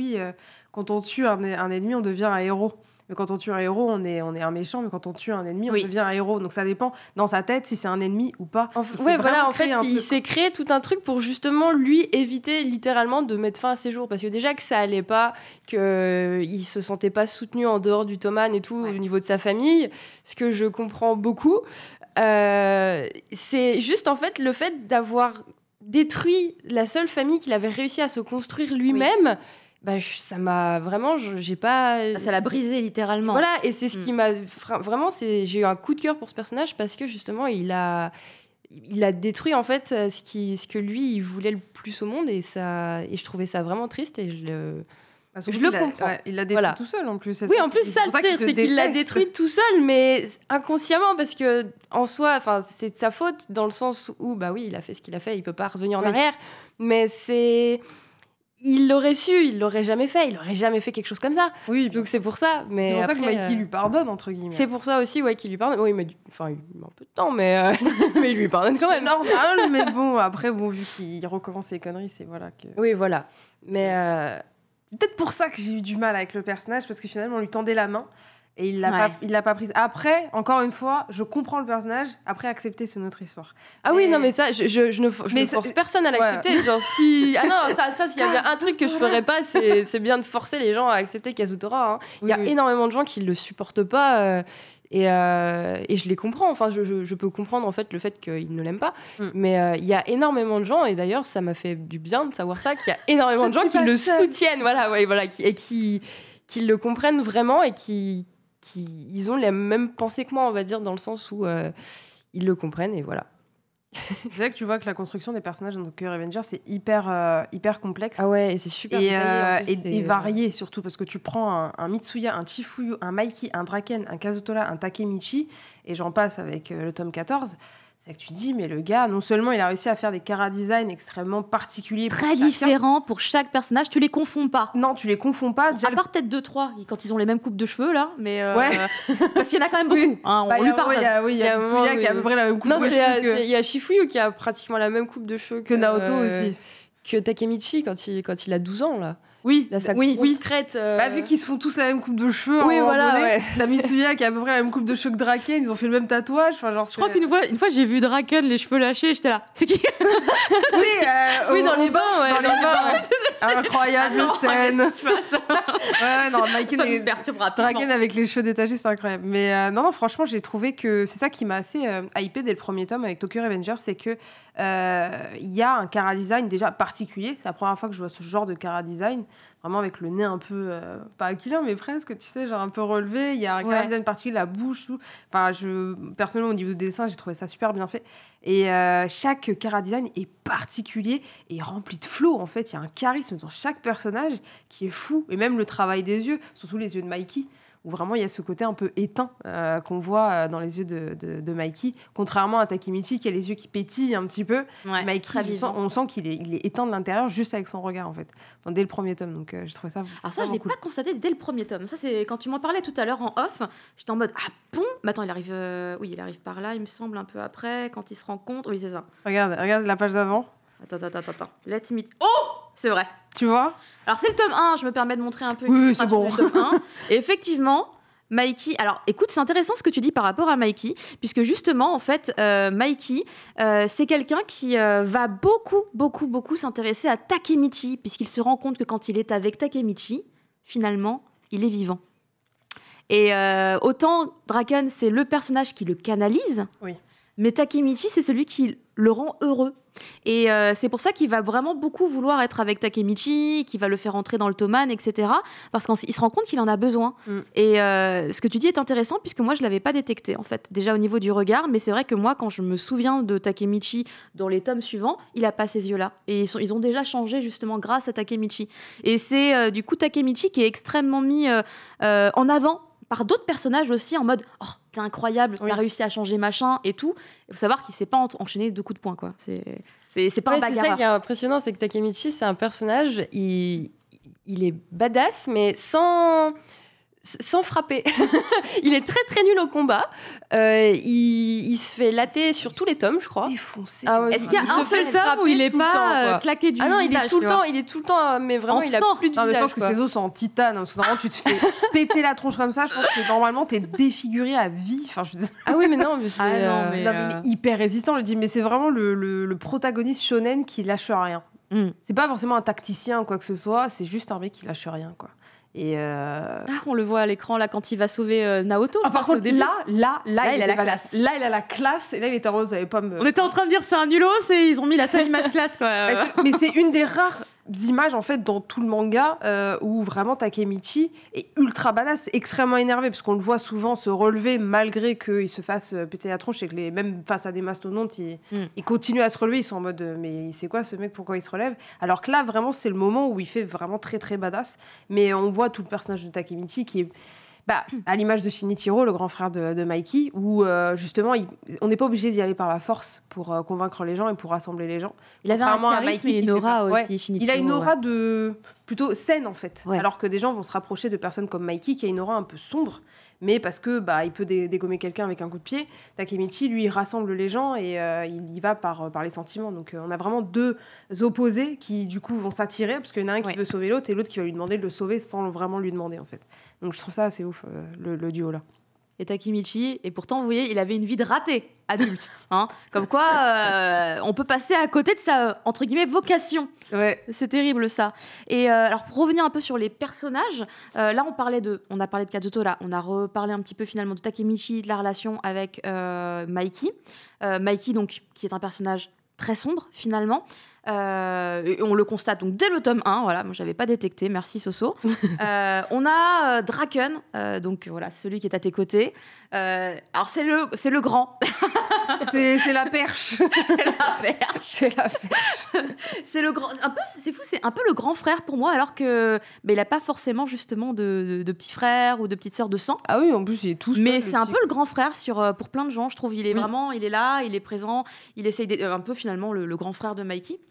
quand on tue un ennemi, on devient un héros. Mais quand on tue un héros, on est un méchant. Mais quand on tue un ennemi, on devient un héros. Donc ça dépend dans sa tête si c'est un ennemi ou pas. En fait, il s'est créé tout un truc pour justement lui éviter littéralement de mettre fin à ses jours. Parce que déjà que ça allait pas, qu'il se sentait pas soutenu en dehors du Toman et tout au niveau de sa famille, ce que je comprends beaucoup. C'est juste en fait le fait d'avoir détruit la seule famille qu'il avait réussi à se construire lui-même. Ça m'a vraiment, j'ai pas. Ça l'a brisé littéralement. Voilà, et c'est ce qui m'a vraiment, j'ai eu un coup de cœur pour ce personnage parce que justement, il a détruit en fait ce que lui il voulait le plus au monde et je trouvais ça vraiment triste et je le comprends. Il l'a détruit tout seul en plus. Oui, en plus ça le pire, c'est qu'il l'a détruit tout seul, mais inconsciemment parce que en soi, c'est de sa faute dans le sens où il a fait ce qu'il a fait, il peut pas revenir en arrière, mais il l'aurait su, il l'aurait jamais fait. Il aurait jamais fait quelque chose comme ça. Oui, donc c'est pour ça. Mais c'est pour ça après, que Mikey lui pardonne, entre guillemets. C'est pour ça aussi qu'il lui pardonne. Oui, mais il met un peu de temps, mais il lui pardonne quand même. C'est normal, mais bon, après, vu qu'il recommence ses conneries, c'est voilà que... Oui, voilà. Mais c'est peut-être pour ça que j'ai eu du mal avec le personnage, parce que finalement, on lui tendait la main et il l'a pas prise. Après, encore une fois, je comprends le personnage. Après, accepter, c'est notre histoire. Ah oui, non, mais ça, je ne force personne à l'accepter. Genre, si... Ah non, ça, s'il y avait un truc que je ferais pas, c'est bien de forcer les gens à accepter Kazutora. Hein. Il y a énormément de gens qui le supportent pas. Et je les comprends. Enfin, je peux comprendre en fait le fait qu'ils ne l'aiment pas. Mais il y a énormément de gens, et d'ailleurs, ça m'a fait du bien de savoir ça, qu'il y a énormément de gens qui le soutiennent, qui le comprennent vraiment et qui ils ont la même pensée que moi, on va dire, dans le sens où ils le comprennent, et voilà. C'est vrai que tu vois que la construction des personnages dans Tokyo Revengers, c'est hyper complexe. Ah ouais, et c'est super et varié surtout, parce que tu prends un Mitsuya, un Chifuyu, un Mikey, un Draken, un Kazutora, un Takemichi, et j'en passe avec le tome 14. C'est que tu dis, mais le gars, non seulement il a réussi à faire des chara-design extrêmement particuliers. Très différents pour chaque personnage, tu les confonds pas. Non, tu les confonds pas. À part peut-être 2-3, quand ils ont les mêmes coupes de cheveux, là. Mais ouais. Parce qu'il y en a quand même beaucoup. Hein, on lui parle. Il y a Mitsuya qui a à peu près la même coupe de cheveux. Il y a Shifuyu qui a pratiquement la même coupe de cheveux que Naoto aussi. Que Takemichi quand il a 12 ans, là. Oui, là, crête. Vu qu'ils se font tous la même coupe de cheveux, la Mitsuya qui a à peu près la même coupe de cheveux que Draken, ils ont fait le même tatouage. Enfin, genre, je crois qu'une fois j'ai vu Draken les cheveux lâchés, j'étais là. C'est qui? Oui, dans les bains, ouais. Dans les bains. Incroyable scène. Draken avec les cheveux détachés, c'est incroyable. Mais non, franchement, j'ai trouvé que c'est ça qui m'a assez hypé dès le premier tome avec Tokyo Revengers, c'est que il y a un chara design déjà particulier. C'est la première fois que je vois ce genre de chara design. Vraiment avec le nez un peu, pas aquilin, mais presque, tu sais, genre un peu relevé. Il y a un chara design particulier, la bouche, tout. Enfin, personnellement, au niveau du dessin, j'ai trouvé ça super bien fait. Et chaque chara design est particulier et rempli de flow. En fait, il y a un charisme dans chaque personnage qui est fou. Et même le travail des yeux, surtout les yeux de Mikey, où vraiment il y a ce côté un peu éteint qu'on voit dans les yeux de Mikey, contrairement à Takemichi qui a les yeux qui pétillent un petit peu. Mikey, on sent qu'il est éteint de l'intérieur juste avec son regard, en fait, dès le premier tome. Donc j'ai trouvé ça. Alors ça, je l'ai pas constaté dès le premier tome. Ça, c'est quand tu m'en parlais tout à l'heure en off. J'étais en mode ah bon. Mais attends, il arrive par là, il me semble, un peu après, quand il se rend compte. Oui, c'est ça. Regarde la page d'avant. Attends. Let me... Oh, c'est vrai. Tu vois? Alors, c'est le tome 1, je me permets de montrer un peu. Oui, c'est bon. Le tome 1. Et effectivement, Mikey... Alors, écoute, c'est intéressant ce que tu dis par rapport à Mikey, puisque justement, en fait, Mikey, c'est quelqu'un qui va beaucoup s'intéresser à Takemichi, puisqu'il se rend compte que quand il est avec Takemichi, finalement, il est vivant. Et autant Draken, c'est le personnage qui le canalise, mais Takemichi, c'est celui qui le rend heureux. Et c'est pour ça qu'il va vraiment beaucoup vouloir être avec Takemichi, qu'il va le faire entrer dans le Toman, etc. Parce qu'il se rend compte qu'il en a besoin. Et ce que tu dis est intéressant, puisque moi, je ne l'avais pas détecté, en fait, déjà au niveau du regard. Mais c'est vrai que moi, quand je me souviens de Takemichi dans les tomes suivants, il n'a pas ces yeux-là. Et ils ont déjà changé, justement, grâce à Takemichi. Et c'est du coup Takemichi qui est extrêmement mis en avant par d'autres personnages aussi, en mode « Oh, t'es incroyable, t'as réussi à changer machin et tout ». Il faut savoir qu'il ne s'est pas enchaîné de coups de poing, quoi. C'est pas un bagarre. C'est ça qui est impressionnant, c'est que Takemichi, c'est un personnage, il est badass, mais sans frapper. Il est très nul au combat. Il se fait latter sur tous les tomes, je crois. Défoncé. Est-ce qu'il y a un seul tome où il n'est pas claqué du visage? Non, il est tout le temps, mais vraiment, il a plus de visage. Mais je pense que ses os sont en titane. Parce que normalement, tu te fais péter la tronche comme ça. Je pense que normalement, t'es défiguré à vie. Enfin, ah oui, mais non, mais mais il est hyper résistant. Je le dis, mais c'est vraiment le protagoniste shonen qui lâche rien. C'est pas forcément un tacticien ou quoi que ce soit. C'est juste un mec qui lâche rien, quoi. Et on le voit à l'écran là quand il va sauver Naoto. Par contre, là, il a la classe. Là, il a la classe. Et là, il était en mode, vous savez pas me. On était en train de dire c'est un nulos et ils ont mis la seule image classe, quoi. Mais c'est une des rares images en fait dans tout le manga où vraiment Takemichi est ultra badass, extrêmement énervé parce qu'on le voit souvent se relever malgré qu'il se fasse péter la tronche et que même face à des mastodontes il continue à se relever. Ils sont en mode mais c'est quoi ce mec, pourquoi il se relève, alors que là vraiment c'est le moment où il fait vraiment très très badass. Mais on voit tout le personnage de Takemichi qui est À l'image de Shinichiro, le grand frère de Mikey, où justement, on n'est pas obligé d'y aller par la force pour convaincre les gens et pour rassembler les gens. Il avait un charisme et une aura aussi, Shinichiro. Il a une aura plutôt saine, en fait. Alors que des gens vont se rapprocher de personnes comme Mikey, qui a une aura un peu sombre, mais parce que il peut dégommer quelqu'un avec un coup de pied. Takemichi, lui, il rassemble les gens et il y va par les sentiments. Donc on a vraiment deux opposés qui du coup vont s'attirer parce qu'il y en a un qui veut sauver l'autre et l'autre qui va lui demander de le sauver sans vraiment lui demander en fait. Donc je trouve ça assez ouf le duo là. Et Takemichi, et pourtant vous voyez, il avait une vie de raté adulte, hein. Comme quoi on peut passer à côté de sa entre guillemets vocation. Ouais. C'est terrible ça. Et alors pour revenir un peu sur les personnages, là on a parlé de Kazuto, là on a reparlé un petit peu finalement de Takemichi, de la relation avec Mikey. Mikey donc qui est un personnage très sombre finalement. Et on le constate donc dès le tome 1, voilà, moi j'avais pas détecté, merci Soso. On a Draken, donc voilà, celui qui est à tes côtés. Alors c'est le grand. c'est la perche. C'est la perche. C'est le grand. Un peu, c'est fou, c'est un peu le grand frère pour moi, alors que il a pas forcément justement de petits frères ou de petites sœurs de sang. Ah oui, en plus il est tout seul. Mais c'est un peu le grand frère pour plein de gens, je trouve. Il est vraiment, il est là, il est présent, il essaye un peu finalement le grand frère de Mikey.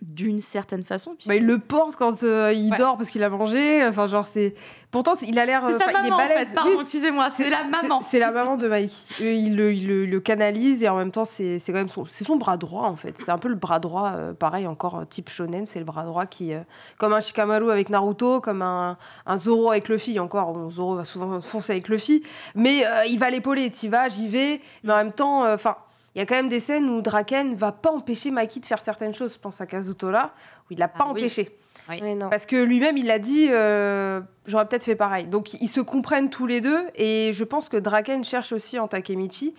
D'une certaine façon. Il le porte quand il dort parce qu'il a mangé. Enfin, genre, c'est. Pourtant, il a l'air. C'est sa maman, il est balèze. en fait. Pardon, excusez-moi, c'est la maman. C'est la maman de Mikey. Il le canalise et en même temps, c'est quand même son bras droit, en fait. C'est un peu le bras droit, pareil, encore type shonen. C'est le bras droit qui. Comme un Shikamaru avec Naruto, comme un Zoro avec Luffy. Encore, Zoro va souvent foncer avec Luffy. Mais il va l'épauler. T'y vas, j'y vais. Mais en même temps, il y a quand même des scènes où Draken va pas empêcher Mikey de faire certaines choses. Je pense à Kazuto là, où il l'a pas empêché. Oui. Parce que lui-même, il l'a dit, j'aurais peut-être fait pareil. Donc, ils se comprennent tous les deux. Et je pense que Draken cherche aussi en Takemichi,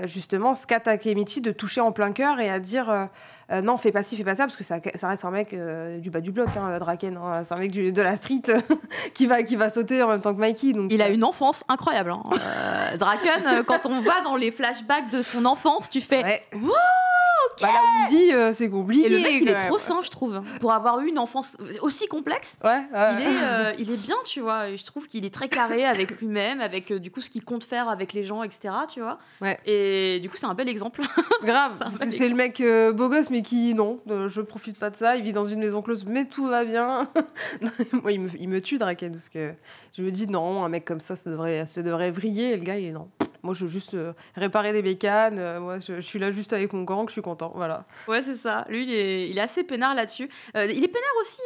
justement, ce qu'a Takemichi de toucher en plein cœur et à dire non, fais pas ci, fais pas ça, parce que ça reste un mec du bas du bloc, hein, Draken. Hein, c'est un mec de la street qui va sauter en même temps que Mikey. Donc, il a une enfance incroyable. Hein. Draken, quand on va dans les flashbacks de son enfance, tu fais wow, ok. Là où il vit, c'est compliqué. Et le mec, il est trop sain, je trouve, pour avoir eu une enfance aussi complexe. Il est bien, tu vois. Et je trouve qu'il est très carré avec lui-même, avec du coup ce qu'il compte faire avec les gens, etc. Tu vois. Et du coup, c'est un bel exemple. Grave. C'est le mec beau gosse, mais qui je profite pas de ça. Il vit dans une maison close, mais tout va bien. Moi, il me tue Draken parce que je me dis non, un mec comme ça devrait vriller. Et le gars, il est non. Moi, je veux juste réparer des bécanes. Moi, je suis là juste avec mon gang, je suis content. Voilà. Ouais, c'est ça. Lui, il est assez peinard là-dessus. Il est peinard aussi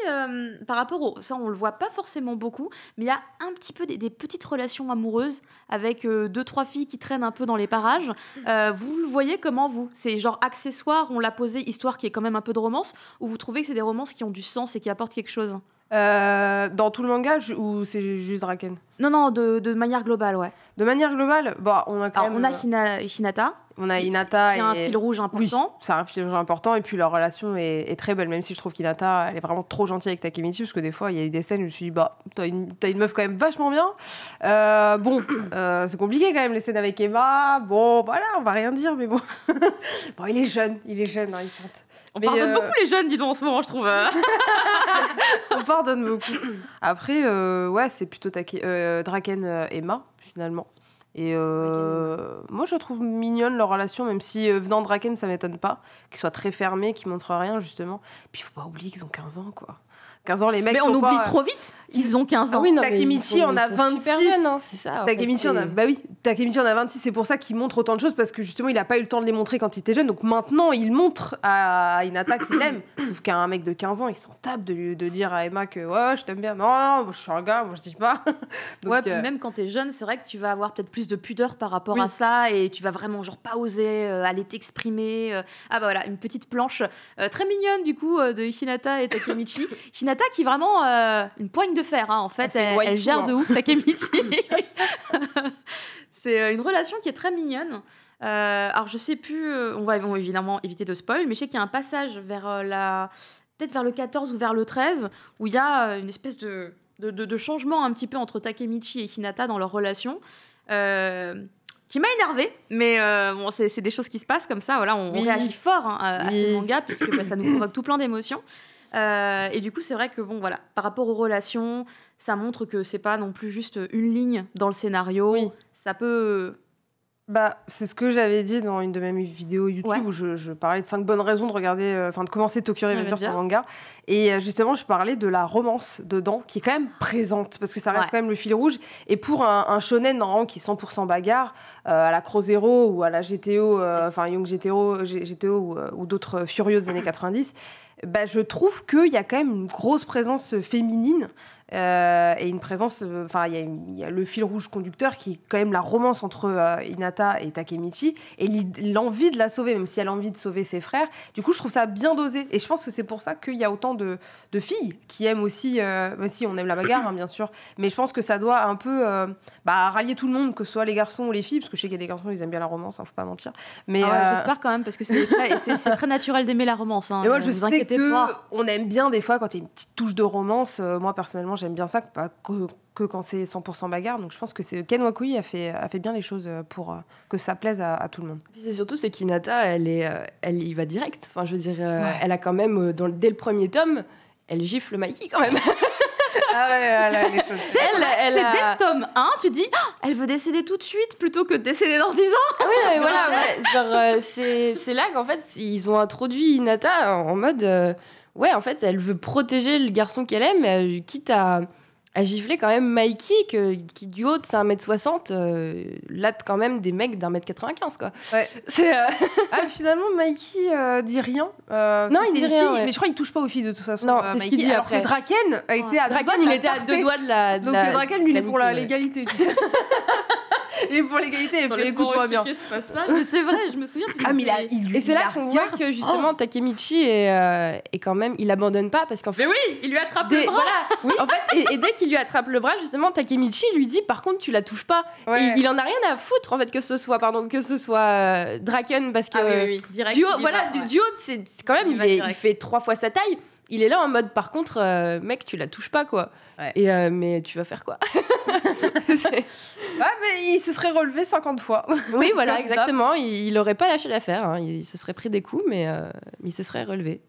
par rapport au... Ça, on le voit pas forcément beaucoup, mais il y a un petit peu des petites relations amoureuses avec 2-3 filles qui traînent un peu dans les parages. Vous le voyez comment, vous ? C'est genre accessoire, on l'a posé, histoire qu'il y ait quand même un peu de romance, ou vous trouvez que c'est des romances qui ont du sens et qui apportent quelque chose ? Dans tout le manga ou c'est juste Draken ? Non, de manière globale, ouais. De manière globale, on a quand même... On a Hinata. On a Hinata qui a un fil rouge important. Oui, c'est un fil rouge important. Et puis leur relation est très belle, même si je trouve qu'Hinata, elle est vraiment trop gentille avec Takemichi, parce que des fois, il y a eu des scènes où je me suis dit, t'as une meuf quand même vachement bien. C'est compliqué quand même, les scènes avec Emma. Bon, voilà, on va rien dire, mais bon. Il est jeune, hein, il tente. On pardonne beaucoup les jeunes, dis donc, en ce moment, je trouve. On pardonne beaucoup. Après, c'est plutôt Draken Emma, finalement. Et moi, je trouve mignonne leur relation, même si venant de Draken, ça m'étonne pas. Qu'ils soient très fermés, qu'ils montrent rien, justement. Puis il faut pas oublier qu'ils ont 15 ans, quoi. 15 ans, les mecs. Mais on oublie trop vite qu'ils ont 15 ans. Ah oui, Takemichi en a 26. Super jeune, hein, c'est ça. Takemichi en a 26, c'est pour ça qu'il montre autant de choses, parce que justement, il n'a pas eu le temps de les montrer quand il était jeune. Donc maintenant, il montre à Hinata qu'il l'aime. Sauf qu'un mec de 15 ans, il s'en tape de dire à Emma que je t'aime bien. Non, moi, je suis un gars, moi je dis pas. Donc, puis même quand t'es jeune, c'est vrai que tu vas avoir peut-être plus de pudeur par rapport à ça, et tu vas vraiment genre pas oser aller t'exprimer. Voilà, une petite planche très mignonne du coup de Hinata et Takemichi. Hinata qui est vraiment une poigne de fer, hein. En fait, elle gère de ouf Takemichi. C'est une relation qui est très mignonne. Alors je sais plus, on va évidemment éviter de spoil, mais je sais qu'il y a un passage vers peut-être vers le 14 ou vers le 13 où il y a une espèce de changement un petit peu entre Takemichi et Hinata dans leur relation. Qui m'a énervée, mais c'est des choses qui se passent comme ça. Voilà, on réagit fort à ce manga puisque ça nous provoque tout plein d'émotions. Et du coup, c'est vrai que bon, voilà, par rapport aux relations, ça montre que c'est pas non plus juste une ligne dans le scénario. Oui. Ça peut. Bah, c'est ce que j'avais dit dans une de mes vidéos YouTube où je parlais de 5 bonnes raisons de regarder, de commencer Tokyo Revengers en manga. Et justement, je parlais de la romance dedans, qui est quand même présente, parce que ça reste quand même le fil rouge. Et pour un shonen normalement qui est 100% bagarre, à la Crow Zero ou à la GTO, Young GTO ou d'autres furieux des années 90, bah, je trouve qu'il y a quand même une grosse présence féminine. Et une présence, il y a le fil rouge conducteur qui est quand même la romance entre Hinata et Takemichi et l'envie de la sauver, même si elle a envie de sauver ses frères. Du coup, je trouve ça bien dosé et je pense que c'est pour ça qu'il y a autant de filles qui aiment aussi, même si on aime la bagarre, bien sûr, mais je pense que ça doit un peu rallier tout le monde, que ce soit les garçons ou les filles, parce que je sais qu'il y a des garçons, ils aiment bien la romance, faut pas mentir. Mais j'espère quand même, parce que c'est très naturel d'aimer la romance. Et moi, je sais qu'on aime bien des fois quand il y a une petite touche de romance. Moi, personnellement, j'aime bien ça que quand c'est 100% bagarre. Donc je pense que Ken Wakui a fait bien les choses pour que ça plaise à tout le monde. Et surtout, c'est qu'Hinata, elle y va direct. Enfin, je veux dire, elle a quand même, dès le premier tome, elle gifle Mikey quand même. Ah ouais, les choses. C'est dès le tome 1, tu dis, elle veut décéder tout de suite plutôt que de décéder dans 10 ans. Ah oui, mais voilà, c'est là qu'en fait, ils ont introduit Hinata en mode... en fait, elle veut protéger le garçon qu'elle aime, quitte à gifler quand même Mikey, qui du haut de 1m60, latte quand même des mecs d'1m95, quoi. Ouais. Finalement, Mikey dit rien. Non, il dit rien. Mais je crois qu'il touche pas aux filles de toute façon. Non, c'est ce qu'il dit alors après. Que Draken a été à Draken, il était à 2 doigts de la... Donc Draken, lui, il est pour l'égalité, tu sais. Il est pour l'égalité, il fait écoute-moi bien. C'est pas ça, mais c'est vrai, je me souviens. Et c'est là qu'on voit que justement Takemichi est quand même, il abandonne pas parce qu'en fait. Mais oui, il lui attrape le bras. Voilà, oui. En fait, et dès qu'il lui attrape le bras, justement, Takemichi lui dit par contre tu la touches pas. Ouais. Il en a rien à foutre en fait que ce soit Draken parce que direct. Du haut, c'est quand même il fait 3 fois sa taille. Il est là en mode par contre mec tu la touches pas quoi. Ouais. Et mais tu vas faire quoi? Mais il se serait relevé 50 fois. Oui, voilà, exactement. Il aurait pas lâché l'affaire. Hein. Il se serait pris des coups, mais il se serait relevé.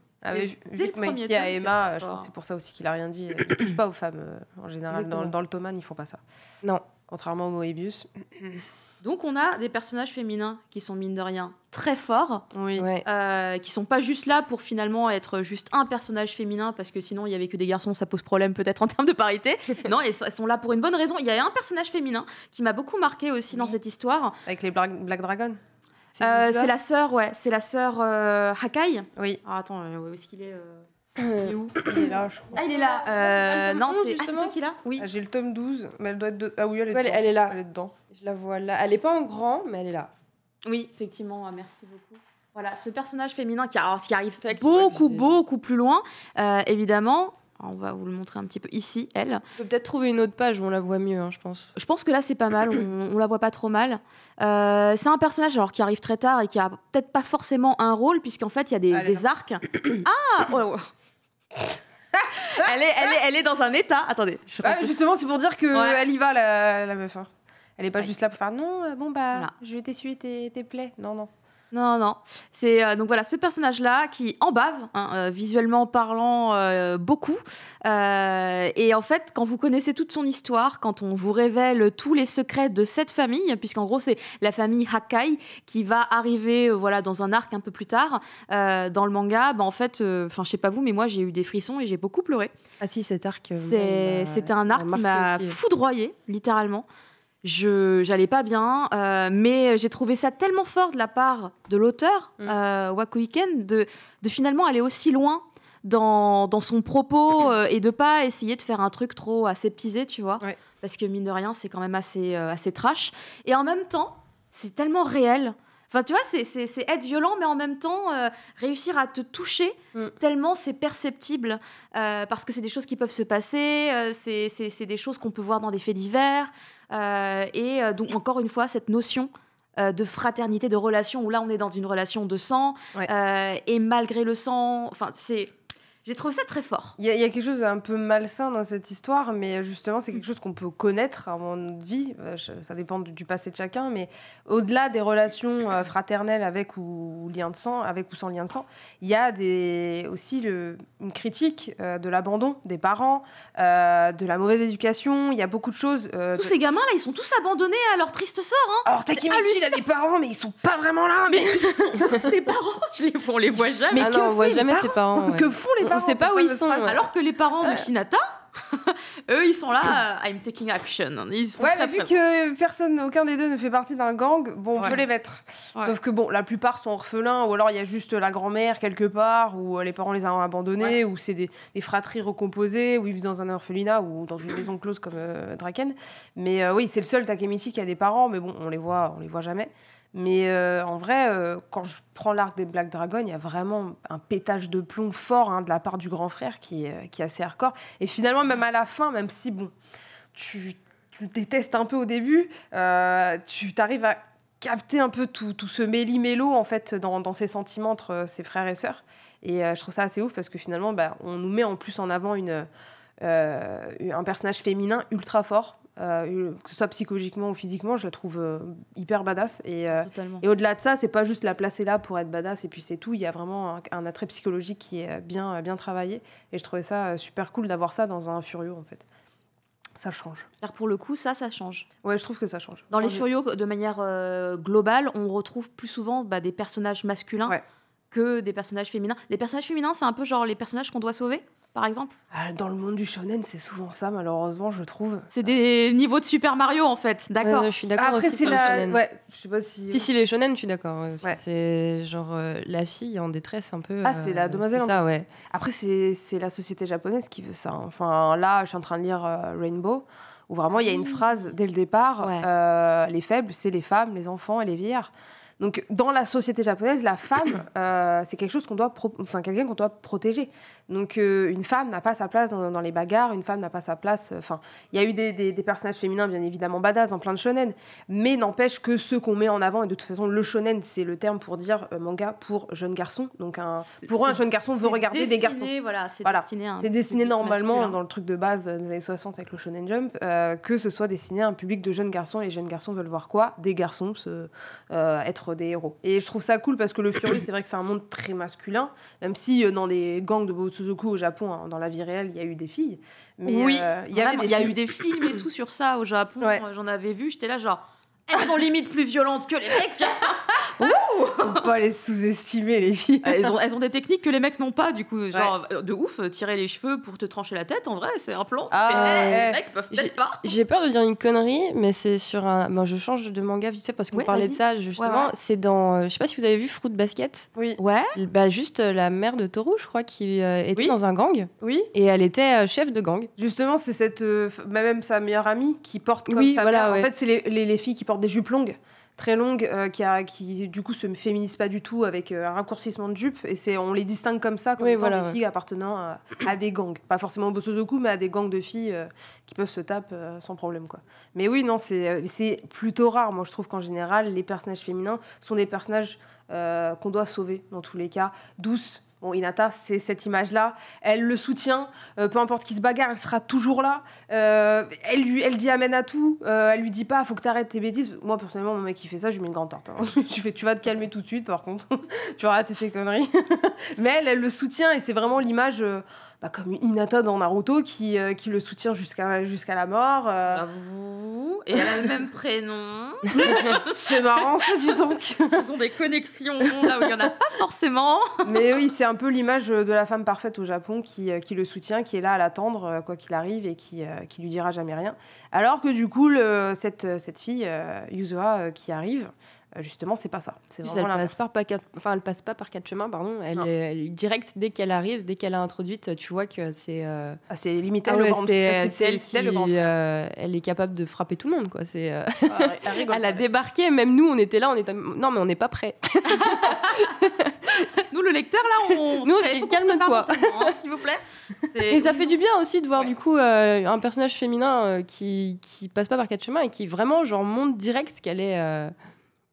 Vu que Mikey a Emma, je pense que c'est pour ça aussi qu'il a rien dit. Il ne touche pas aux femmes en général. Dans le Toman, ils font pas ça. Non. Contrairement au Moebius. Donc on a des personnages féminins qui sont mine de rien très forts, qui sont pas juste là pour finalement être juste un personnage féminin parce que sinon il y avait que des garçons, ça pose problème peut-être en termes de parité. Non, elles sont là pour une bonne raison. Il y a un personnage féminin qui m'a beaucoup marqué aussi dans cette histoire. Avec les Black Dragon. C'est la sœur, c'est la sœur Hakai. Oui. Alors, attends, où est-ce qu'il est Il est où? Il est là, je crois. Ah, il est là. Non, c'est toi qui est là. Oui. J'ai le tome 12, mais elle doit être... Ah oui, elle est là. Elle est dedans. Je la vois là. Elle est pas en grand, mais elle est là. Oui, effectivement, merci beaucoup. Voilà, ce personnage féminin qui arrive beaucoup plus loin, évidemment. On va vous le montrer un petit peu ici, elle. On peut peut-être trouver une autre page où on la voit mieux, hein, je pense. Je pense que là, c'est pas mal, on la voit pas trop mal. C'est un personnage qui arrive très tard et qui a peut-être pas forcément un rôle, puisqu'en fait, il y a des arcs. Ah elle est dans un état. Attendez. Justement, c'est pour dire qu'elle y va, la meuf. Hein. Elle est pas juste là pour faire non, voilà. Je vais t'essuyer tes plaies. Non. Non. C'est donc voilà ce personnage-là qui en bave, visuellement parlant, beaucoup. Et en fait, quand vous connaissez toute son histoire, quand on vous révèle tous les secrets de cette famille, puisqu'en gros c'est la famille Hakai qui va arriver, dans un arc un peu plus tard dans le manga, en fait, je sais pas vous, mais moi j'ai eu des frissons et j'ai beaucoup pleuré. Ah si, cet arc. C'était un arc qui m'a foudroyée, littéralement. J'allais pas bien, mais j'ai trouvé ça tellement fort de la part de l'auteur, Wakui Ken, de finalement aller aussi loin dans son propos et de pas essayer de faire un truc trop aseptisé, tu vois. Ouais. Parce que mine de rien, c'est quand même assez trash. Et en même temps, c'est tellement réel. Enfin, tu vois, c'est être violent, mais en même temps, réussir à te toucher, tellement c'est perceptible, parce que c'est des choses qui peuvent se passer, c'est des choses qu'on peut voir dans des faits divers, et donc, encore une fois, cette notion de fraternité, de relation, où là, on est dans une relation de sang, et malgré le sang, enfin, J'ai trouvé ça très fort. Il y a quelque chose d'un peu malsain dans cette histoire, mais justement, c'est quelque chose qu'on peut connaître avant notre vie. Ça dépend du passé de chacun, mais au-delà des relations fraternelles avec ou lien de sang, avec ou sans lien de sang, il y a aussi une critique de l'abandon des parents, de la mauvaise éducation. Il y a beaucoup de choses. Tous ces gamins-là, ils sont tous abandonnés à leur triste sort. Hein. Alors, Takemichi, il a des parents, mais ils sont pas vraiment là. Mais ses parents, on les voit jamais. Mais on voit jamais ses parents. Que font les parents? On sait pas où ils sont. Alors que les parents de Hinata, eux, ils sont là, I'm taking action. Ils sont mais vu que aucun des deux ne fait partie d'un gang, bon, on peut les mettre. Sauf que bon, la plupart sont orphelins, ou alors il y a juste la grand-mère quelque part, où les parents les ont abandonnés, ou c'est des fratries recomposées, ou ils vivent dans un orphelinat, ou dans une maison close comme Draken. Mais oui, c'est le seul Takemichi qui a des parents, mais bon, on les voit jamais. Mais en vrai, quand je prends l'arc des Black Dragon, il y a vraiment un pétage de plomb fort de la part du grand frère qui est assez hardcore. Et finalement, même à la fin, même si bon, tu détestes un peu au début, tu t'arrives à capter un peu tout ce méli-mélo en fait, dans ses sentiments entre ses frères et sœurs. Et je trouve ça assez ouf parce que finalement, on nous met en plus en avant un personnage féminin ultra fort. Que ce soit psychologiquement ou physiquement, je la trouve hyper badass. Et au-delà de ça, c'est pas juste la placer là pour être badass et puis c'est tout. Il y a vraiment un attrait psychologique qui est bien travaillé. Et je trouvais ça super cool d'avoir ça dans un Furio, en fait. Ça change. Alors pour le coup, ça change. Ouais, je trouve que ça change. Dans les Furio, de manière globale, on retrouve plus souvent des personnages masculins que des personnages féminins. Les personnages féminins, c'est un peu genre les personnages qu'on doit sauver, par exemple. Dans le monde du shonen, c'est souvent ça, malheureusement, je trouve. C'est des niveaux de Super Mario, en fait. D'accord. Je suis d'accord. Après, aussi c'est pour le shonen. Ouais, je sais pas si. Si, les shonen, je suis d'accord. C'est genre la fille en détresse un peu. C'est la demoiselle en détresse. Après, c'est la société japonaise qui veut ça. Enfin, là, je suis en train de lire Rainbow, où vraiment, il y a une phrase dès le départ les faibles, c'est les femmes, les enfants et les vieillards. Donc, dans la société japonaise, la femme, c'est quelque chose quelqu'un qu'on doit protéger. Donc, une femme n'a pas sa place dans les bagarres, une femme n'a pas sa place... il y a eu des personnages féminins, bien évidemment, badass dans plein de shonen, mais n'empêche que ceux qu'on met en avant, et de toute façon, le shonen, c'est le terme pour dire manga pour jeunes garçons. Donc, un jeune garçon veut regarder des garçons. C'est destiné normalement, masculin. Dans le truc de base des années 60 avec le Shonen Jump, que ce soit destiné à un public de jeunes garçons. Les jeunes garçons veulent voir quoi? Des garçons être des héros. Et je trouve ça cool parce que le Fury, c'est vrai que c'est un monde très masculin, même si dans des gangs de Bosuzoku au Japon, dans la vie réelle, il y a eu des filles. Mais oui, il y a eu des films et tout sur ça au Japon. J'en avais vu, j'étais là genre, elles sont limite plus violentes que les mecs. Faut pas les sous-estimer, les filles. Elles ont des techniques que les mecs n'ont pas, du coup. Genre, de ouf, tirer les cheveux pour te trancher la tête, en vrai, c'est un plan. Les mecs peuvent peut-être pas. J'ai peur de dire une connerie, mais c'est sur un... Bon, je change de manga vite fait parce qu'on parlait de ça, justement. C'est dans... je sais pas si vous avez vu Fruit Basket. Oui. Ouais. Juste la mère de Toru, je crois, qui était dans un gang. Oui. Et elle était chef de gang. Justement, c'est cette... même sa meilleure amie qui porte comme sa mère. En fait, c'est les filles qui portent des jupes longues. Très longue, qui du coup se féminise pas du tout avec un raccourcissement de jupe, et on les distingue comme ça, comme étant des filles appartenant à des gangs, pas forcément au Bosozoku, mais à des gangs de filles qui peuvent se taper sans problème, quoi. Mais oui, non, c'est plutôt rare. Moi, je trouve qu'en général, les personnages féminins sont des personnages qu'on doit sauver dans tous les cas, douces. Bon, Hinata, c'est cette image-là. Elle le soutient. Peu importe qui se bagarre, elle sera toujours là. Elle dit amen à tout. Elle lui dit pas, faut que t'arrêtes tes bêtises. Moi, personnellement, mon mec qui fait ça, je lui mets une grande tarte. Hein. Tu vas te calmer tout de suite, par contre. Tu vas arrêter tes conneries. Mais elle le soutient, et c'est vraiment l'image... comme Hinata dans Naruto qui le soutient jusqu'à la mort. J'avoue. Et elle a le même prénom. C'est marrant, ça, dis donc. Ils ont des connexions là où il n'y en a pas forcément. Mais oui, c'est un peu l'image de la femme parfaite au Japon qui le soutient, qui est là à l'attendre, quoi qu'il arrive, et qui lui dira jamais rien. Alors que du coup, cette fille, Yuzoa, qui arrive... justement, c'est pas ça. Elle passe pas par 4 chemins, pardon. Elle est directe dès qu'elle arrive, dès qu'elle est introduite, tu vois que c'est... c'est limité le grand... C'est elle qui... elle est capable de frapper tout le monde, quoi. Elle a débarqué, même nous, on était là, non, mais on n'est pas prêts. Nous, le lecteur, là, calme-toi. S'il vous plaît. Et ça fait du bien aussi de voir, du coup, un personnage féminin qui passe pas par 4 chemins et qui vraiment, genre, montre direct ce qu'elle est...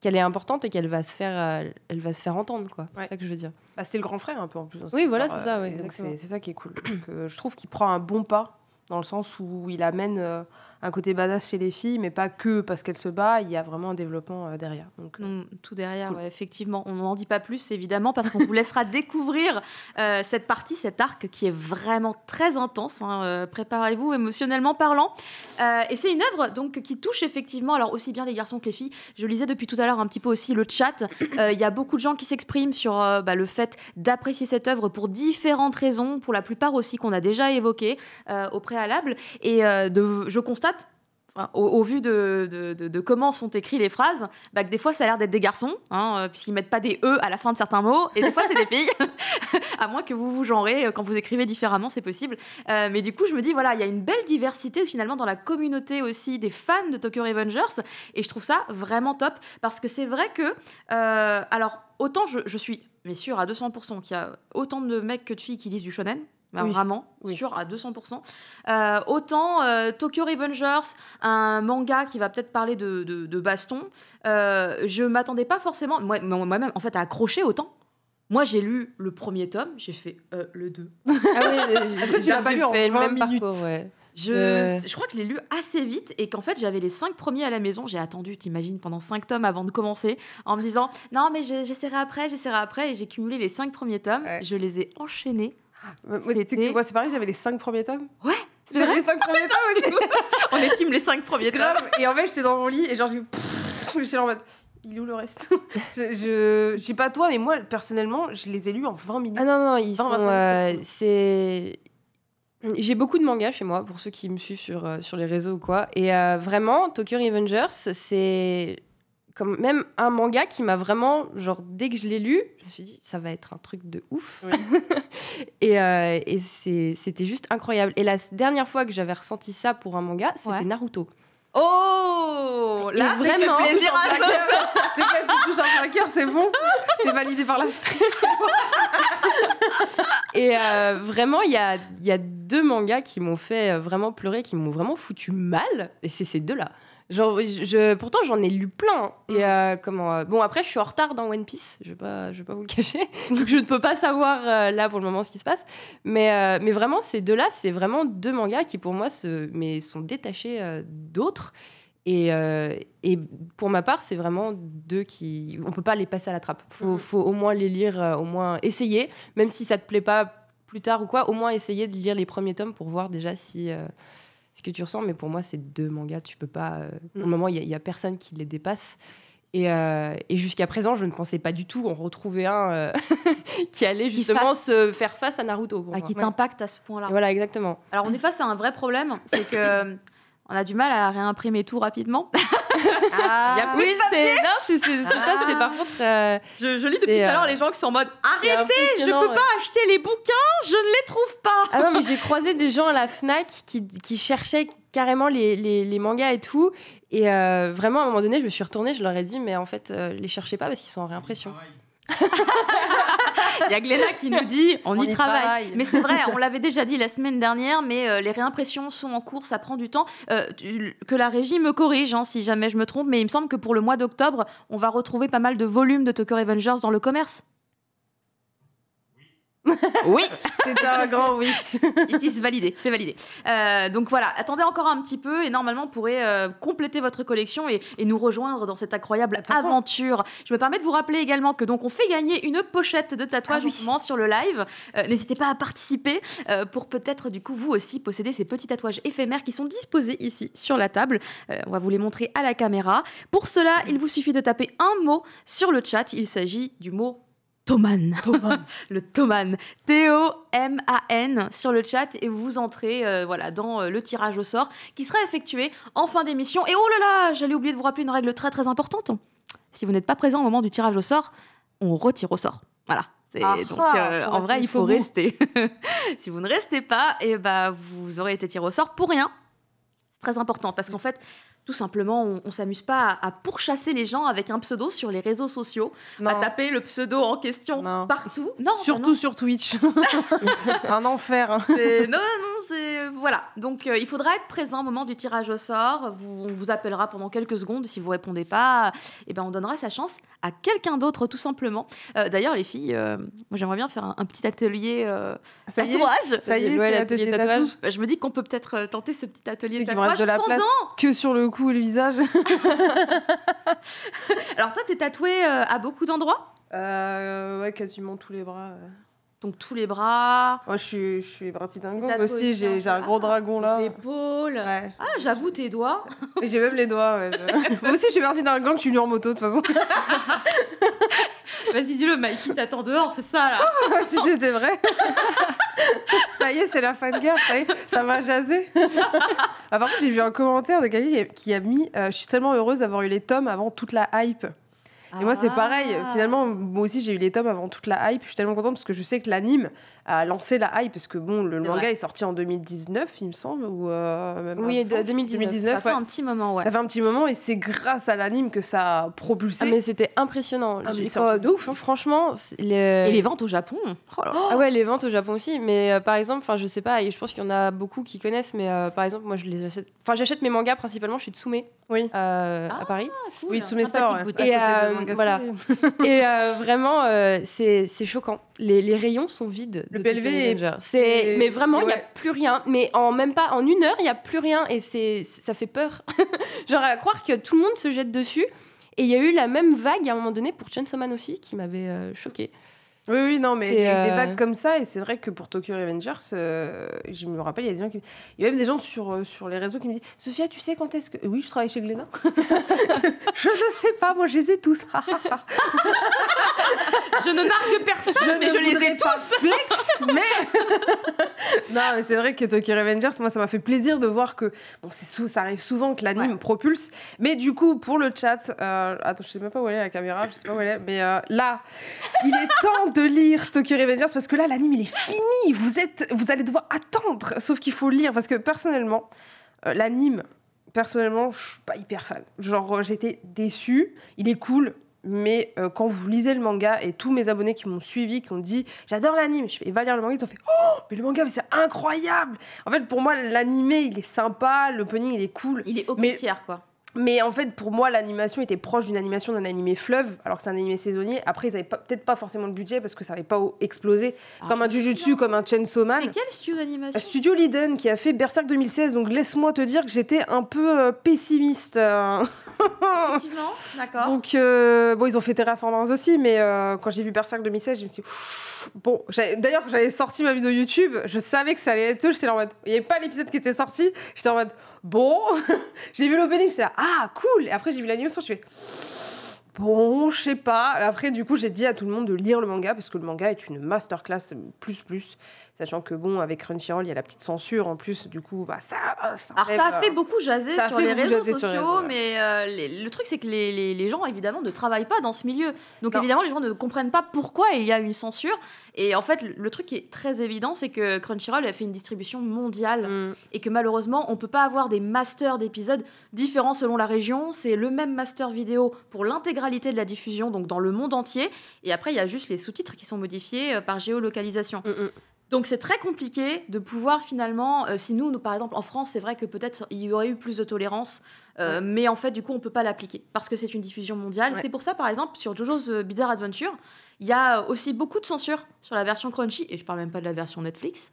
qu'elle est importante et qu'elle va se faire entendre, quoi. C'est ça que je veux dire. Bah, c'était le grand frère un peu en plus. Oui, voilà, c'est ça. Donc c'est ça qui est cool. Donc, je trouve qu'il prend un bon pas dans le sens où il amène un côté badass chez les filles, mais pas que parce qu'elle se bat, il y a vraiment un développement derrière. Donc, tout derrière, cool. Ouais, effectivement. On n'en dit pas plus, évidemment, parce qu'on vous laissera découvrir cette partie, cet arc qui est vraiment très intense. Préparez-vous émotionnellement parlant. Et c'est une œuvre donc, qui touche effectivement, alors aussi bien les garçons que les filles. Je lisais depuis tout à l'heure un petit peu aussi le chat. Il y a beaucoup de gens qui s'expriment sur le fait d'apprécier cette œuvre pour différentes raisons, pour la plupart aussi qu'on a déjà évoquées au préalable. Et je constate, au vu de comment sont écrites les phrases, que des fois ça a l'air d'être des garçons, puisqu'ils mettent pas des E à la fin de certains mots, et des fois c'est des filles, à moins que vous vous genrez quand vous écrivez différemment, c'est possible. Mais du coup, je me dis, voilà, il y a une belle diversité finalement dans la communauté aussi des fans de Tokyo Revengers, et je trouve ça vraiment top, parce que c'est vrai que, alors, autant je suis mais sûre à 200% qu'il y a autant de mecs que de filles qui lisent du shonen, vraiment, sûr à 200%. Autant Tokyo Revengers, un manga qui va peut-être parler de baston, je m'attendais pas forcément, moi-même, en fait, à accrocher autant. Moi, j'ai lu le premier tome, j'ai fait le 2. Ah oui, est-ce que tu l'as pas lu en 20 minutes Je crois que je l'ai lu assez vite et qu'en fait, j'avais les 5 premiers à la maison. J'ai attendu, t'imagines, pendant 5 tomes avant de commencer, en me disant « Non, mais j'essaierai après. » Et j'ai cumulé les 5 premiers tomes. Ouais. Je les ai enchaînés. Moi, c'est pareil, j'avais les 5 premiers tomes. Ouais, j'avais les 5 premiers tomes aussi. On estime les 5 premiers tomes. Grave. Et en fait, j'étais dans mon lit et genre, j'étais en mode, il est où le reste? Je sais pas toi, mais moi, personnellement, je les ai lus en 20 minutes. Ah non, ils sont... J'ai beaucoup de mangas chez moi, pour ceux qui me suivent sur les réseaux ou quoi. Et vraiment, Tokyo Revengers, c'est... comme même un manga qui m'a vraiment, genre, dès que je l'ai lu, je me suis dit, ça va être un truc de ouf. Oui. et c'était juste incroyable. Et la dernière fois que j'avais ressenti ça pour un manga, c'était Naruto. Oh là, vraiment, plaisir à ça. C'est quoi, tu touches un cracker, c'est bon. T'es validé par la street. Et vraiment, il y a 2 mangas qui m'ont fait vraiment pleurer, qui m'ont vraiment foutu mal. Et c'est ces 2-là. Genre, pourtant, j'en ai lu plein. Et bon, après, je suis en retard dans One Piece. Je vais pas vous le cacher. Donc, je ne peux pas savoir là pour le moment ce qui se passe. Mais vraiment, ces 2-là, c'est vraiment 2 mangas qui, pour moi, sont détachés d'autres. Et pour ma part, c'est vraiment 2 qui... On peut pas les passer à la trappe. Faut au moins les lire, au moins essayer. Même si ça te plaît pas plus tard ou quoi, au moins essayer de lire les premiers tomes pour voir déjà si... ce que tu ressens, mais pour moi, c'est 2 mangas. Tu peux pas... Pour le moment, il y a personne qui les dépasse. Et jusqu'à présent, je ne pensais pas du tout en retrouver un qui allait justement se faire face à Naruto. Qui t'impacte à ce point-là. Et voilà, exactement. Alors, on est face à un vrai problème, c'est que... On a du mal à réimprimer tout rapidement. Oui, c'est ça, c'est par contre... Je lis depuis tout à l'heure les gens qui sont en mode « Arrêtez, je peux pas acheter les bouquins, je ne les trouve pas !» Ah non, mais j'ai croisé des gens à la Fnac qui cherchaient carrément les mangas et tout. Et vraiment, à un moment donné, je me suis retournée, je leur ai dit « Mais en fait, les cherchez pas parce qu'ils sont en réimpression. » Il y a Gléna qui nous dit on y travaille. Mais c'est vrai, on l'avait déjà dit la semaine dernière, mais les réimpressions sont en cours, ça prend du temps. Que la régie me corrige si jamais je me trompe, mais il me semble que pour le mois d'octobre, on va retrouver pas mal de volumes de Tokyo Revengers dans le commerce. Oui, c'est un grand oui. It is validé, c'est validé. Donc voilà, attendez encore un petit peu et normalement on pourrait compléter votre collection et nous rejoindre dans cette incroyable aventure. Je me permets de vous rappeler également que donc on fait gagner une pochette de tatouage justement sur le live. N'hésitez pas à participer pour peut-être du coup vous aussi posséder ces petits tatouages éphémères qui sont disposés ici sur la table. On va vous les montrer à la caméra. Pour cela, il vous suffit de taper un mot sur le chat. Il s'agit du mot Toman. Le Toman. T-O-M-A-N sur le chat et vous entrez dans le tirage au sort qui sera effectué en fin d'émission. Et oh là là, j'allais oublier de vous rappeler une règle très très importante. Si vous n'êtes pas présent au moment du tirage au sort, on retire au sort. Voilà. Donc en vrai, il faut rester. Si vous ne restez pas, vous aurez été tiré au sort pour rien. C'est très important parce qu'en fait, tout simplement, on s'amuse pas à pourchasser les gens avec un pseudo sur les réseaux sociaux, à taper le pseudo en question partout. Non, surtout sur Twitch. Un enfer. Non, voilà, donc il faudra être présent au moment du tirage au sort. On vous appellera pendant quelques secondes. Si vous répondez pas, on donnera sa chance à quelqu'un d'autre, tout simplement. D'ailleurs, les filles, moi j'aimerais bien faire un petit atelier tatouage. Ça y est, c'est l'atelier tatouage. Je me dis qu'on peut peut-être tenter ce petit atelier de tatouage. Il me reste de la place que sur le cou et le visage. Alors toi, t'es tatouée à beaucoup d'endroits ? Ouais, quasiment tous les bras. Donc tous les bras. Moi, je suis partie d'un gong aussi. J'ai un gros dragon là. L'épaule. Ouais. Ah, j'avoue tes doigts. Et j'ai même les doigts. Ouais, moi aussi, je suis partie d'un gong. Je suis venue en moto de toute façon. Vas-y, dis-le, Mikey, t'attends dehors, c'est ça là. Si c'était vrai. Ça y est, c'est la fangirl. Ça m'a jasé. Par contre, j'ai vu un commentaire de quelqu'un qui a mis je suis tellement heureuse d'avoir eu les tomes avant toute la hype. Et moi, c'est pareil. Finalement, moi aussi, j'ai eu les tomes avant toute la hype. Je suis tellement contente parce que je sais que l'anime a lancé la hype. Parce que bon, le manga est sorti en 2019, il me semble. Ou même oui, 2019. Ça fait un petit moment, ouais. Ça fait un petit moment et c'est grâce à l'anime que ça a propulsé. Ah, mais c'était impressionnant. Mais c'est de ouf. Franchement. Et les ventes au Japon. Ah ouais, les ventes au Japon aussi. Mais par exemple, je sais pas, et je pense qu'il y en a beaucoup qui connaissent, mais par exemple, moi, je les achète. Enfin, j'achète mes mangas principalement chez Tsume. Oui. À Paris. Cool. Oui, Tsume Store. Et voilà. Et vraiment, c'est choquant. Les rayons sont vides. Le PLV mais vraiment, il n'y a plus rien. Mais même pas en une heure, il n'y a plus rien. Et ça fait peur. Genre, à croire que tout le monde se jette dessus. Et il y a eu la même vague à un moment donné pour Chainsaw Man aussi, qui m'avait choquée. Oui, non, mais il y a eu des vagues comme ça, et c'est vrai que pour Tokyo Revengers, je me rappelle, il y a des gens il y a même des gens sur les réseaux qui me disent « Sophia, tu sais quand est-ce que... » Oui, je travaille chez Glénat. Je ne sais pas, moi je les ai tous. Je ne nargue personne, mais je les ai tous. Flex, mais... Non, mais c'est vrai que Tokyo Revengers, moi ça m'a fait plaisir de voir que... Bon, ça arrive souvent que l'anime propulse, mais du coup, pour le chat... Attends, je sais même pas où elle est la caméra, je sais pas où elle est, mais là, il est temps de lire Tokyo Revengers parce que là l'anime il est fini, vous allez devoir attendre, sauf qu'il faut lire parce que personnellement l'anime je suis pas hyper fan, genre j'étais déçue, il est cool mais quand vous lisez le manga et tous mes abonnés qui m'ont suivi qui ont dit j'adore l'anime, je fais va lire le manga, ils ont fait oh mais le manga mais c'est incroyable. En fait pour moi l'animé il est sympa, l'opening il est cool, il est au tiers quoi. Mais en fait, pour moi, l'animation était proche d'une animation d'un animé fleuve, alors que c'est un animé saisonnier. Après, ils n'avaient peut-être pas forcément le budget parce que ça n'avait pas explosé, comme un Jujutsu, comme un Chainsaw Man. C'est quel studio d'animation ? Studio Liden, qui a fait Berserk 2016. Donc, laisse-moi te dire que j'étais un peu pessimiste. Effectivement, d'accord. Donc, bon, ils ont fait Terraformers aussi, mais quand j'ai vu Berserk 2016, je me suis dit... Bon, d'ailleurs, quand j'avais sorti ma vidéo YouTube, je savais que ça allait être eux. J'étais là en mode... Il n'y avait pas l'épisode qui était sorti. J'étais en mode... Bon, j'ai vu l'opening, j'étais là, ah, cool. Et après, j'ai vu l'animation, je fais, bon, je sais pas. Après, du coup, j'ai dit à tout le monde de lire le manga, parce que le manga est une masterclass plus. Sachant que, bon, avec Crunchyroll, il y a la petite censure en plus, du coup, bah, Alors, ça a fait beaucoup jaser sur les réseaux sociaux, mais le truc, c'est que les gens, évidemment, ne travaillent pas dans ce milieu. Donc, évidemment, les gens ne comprennent pas pourquoi il y a une censure. Et en fait, le truc qui est très évident, c'est que Crunchyroll a fait une distribution mondiale et que malheureusement, on peut pas avoir des masters d'épisodes différents selon la région. C'est le même master vidéo pour l'intégralité de la diffusion, donc dans le monde entier. Et après, il y a juste les sous-titres qui sont modifiés par géolocalisation. Donc c'est très compliqué de pouvoir finalement, si nous, par exemple en France, c'est vrai que peut-être il y aurait eu plus de tolérance, mais en fait du coup on peut pas l'appliquer parce que c'est une diffusion mondiale. C'est pour ça par exemple sur JoJo's Bizarre Adventure, il y a aussi beaucoup de censure sur la version Crunchy, et je parle même pas de la version Netflix,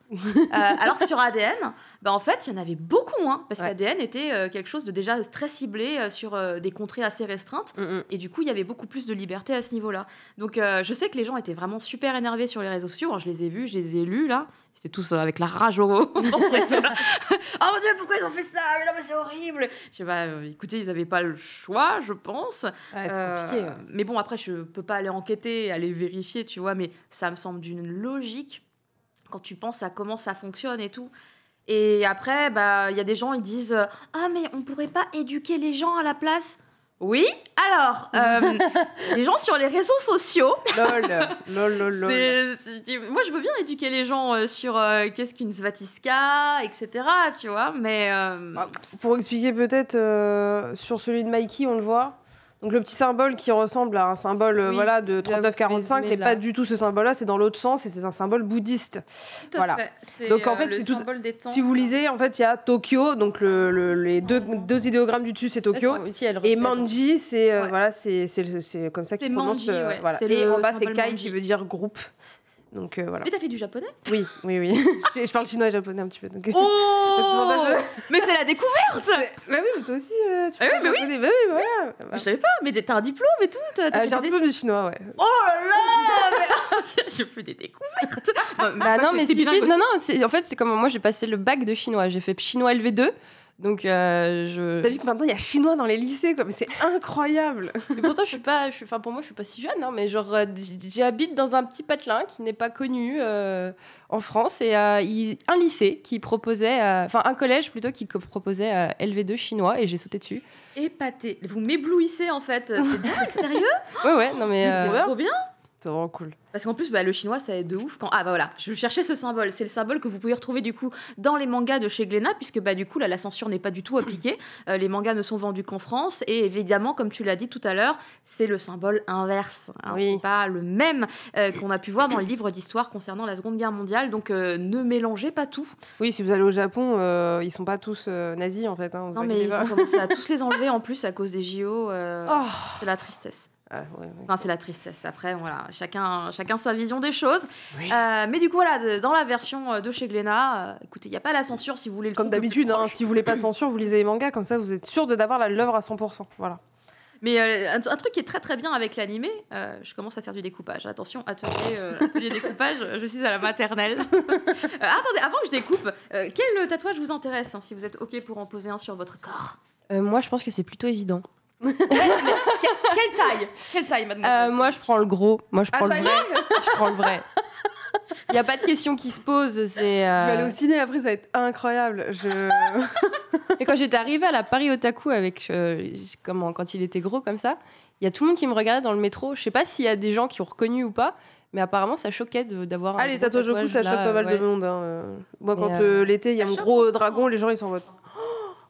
alors que sur ADN, bah, en fait il y en avait beaucoup moins, parce qu'ADN était quelque chose de déjà très ciblé sur des contrées assez restreintes, et du coup il y avait beaucoup plus de liberté à ce niveau-là. Donc je sais que les gens étaient vraiment super énervés sur les réseaux sociaux. Alors, je les ai vus, je les ai lus là, ils étaient tous avec la rage au oh mon Dieu, pourquoi ils ont fait ça, mais non mais c'est horrible. Je sais pas, écoutez, ils avaient pas le choix, je pense. C'est compliqué. Mais bon, après je peux pas aller enquêter, aller vérifier, tu vois, mais ça me semble d'une logique quand tu penses à comment ça fonctionne et tout. Et après, bah, y a des gens, ils disent ah mais on pourrait pas éduquer les gens à la place. Oui, alors, les gens sur les réseaux sociaux. Lol. Moi, je veux bien éduquer les gens sur qu'est-ce qu'une svastika, etc. Tu vois, mais. Pour expliquer peut-être, sur celui de Mikey, on le voit. Donc le petit symbole qui ressemble à un symbole voilà, de 39-45 n'est pas du tout ce symbole-là, c'est dans l'autre sens et c'est un symbole bouddhiste. Tout à fait. Donc en fait, le c'est tout. symbole des temps. Si vous lisez, en fait, il y a Tokyo, donc les deux idéogrammes du dessus, c'est Tokyo. Et Manji, c'est voilà, c'est comme ça qu'il prononce. Voilà. Et en bas, c'est Kai qui veut dire groupe. Donc voilà. Mais t'as fait du japonais ? Oui. Je parle chinois et japonais un petit peu. Donc... Oh mais c'est la découverte. Bah oui, mais toi aussi, tu parles japonais. Bah oui, voilà. Je savais pas, mais t'as un diplôme et tout. J'ai un diplôme de chinois, ouais. Oh là là. Je fais des découvertes. Non, mais non, en fait, c'est comme moi, j'ai passé le bac de chinois. J'ai fait chinois LV2. Donc, T'as vu que maintenant il y a chinois dans les lycées, quoi. Mais c'est incroyable. Et pourtant, pour moi, je suis pas si jeune, hein, mais genre, j'habite dans un petit patelin qui n'est pas connu en France et un lycée qui proposait, un collège plutôt qui proposait LV2 chinois et j'ai sauté dessus. Épaté. Vous m'éblouissez en fait. C'est dingue, sérieux ? Ouais, non mais. C'est trop bien. C'est vraiment cool. Parce qu'en plus, le chinois, ça aide de ouf. Ah bah voilà, je cherchais ce symbole. C'est le symbole que vous pouvez retrouver du coup dans les mangas de chez Glénat, puisque du coup, là, la censure n'est pas du tout appliquée. Les mangas ne sont vendus qu'en France. Et évidemment, comme tu l'as dit tout à l'heure, c'est le symbole inverse. Hein. Oui. C'est pas le même qu'on a pu voir dans les livres d'histoire concernant la Seconde Guerre mondiale. Donc, ne mélangez pas tout. Oui, si vous allez au Japon, ils sont pas tous nazis en fait. Hein, non, mais ils ont commencé à tous les enlever en plus à cause des JO. C'est la tristesse. Enfin, c'est la tristesse. Après, voilà, chacun sa vision des choses. Oui. Mais du coup, voilà, dans la version de chez Glénat, écoutez, il n'y a pas la censure si vous voulez le comme d'habitude, hein, si vous voulez pas de censure, vous lisez les mangas, comme ça vous êtes sûr d'avoir l'œuvre à 100%. Voilà. Mais un truc qui est très très bien avec l'animé, je commence à faire du découpage. Attention, atelier découpage, je suis à la maternelle. Attendez, avant que je découpe, quel tatouage vous intéresse, hein, si vous êtes OK pour en poser un sur votre corps ? Moi, je pense que c'est plutôt évident. Quelle taille, mademoiselle ? Moi, je prends le gros. Moi, je prends le vrai. Il n'y a pas de question qui se pose. Je vais aller au ciné après, ça va être incroyable. Et quand j'étais arrivée à la Paris Otaku quand il était gros comme ça, il y a tout le monde qui me regardait dans le métro. Je sais pas s'il y a des gens qui ont reconnu ou pas, mais apparemment ça choquait d'avoir. Les tatouages au cou, ça choque pas mal de monde. Hein. Moi, quand l'été, il y a un gros dragon, les gens ils s'en votent.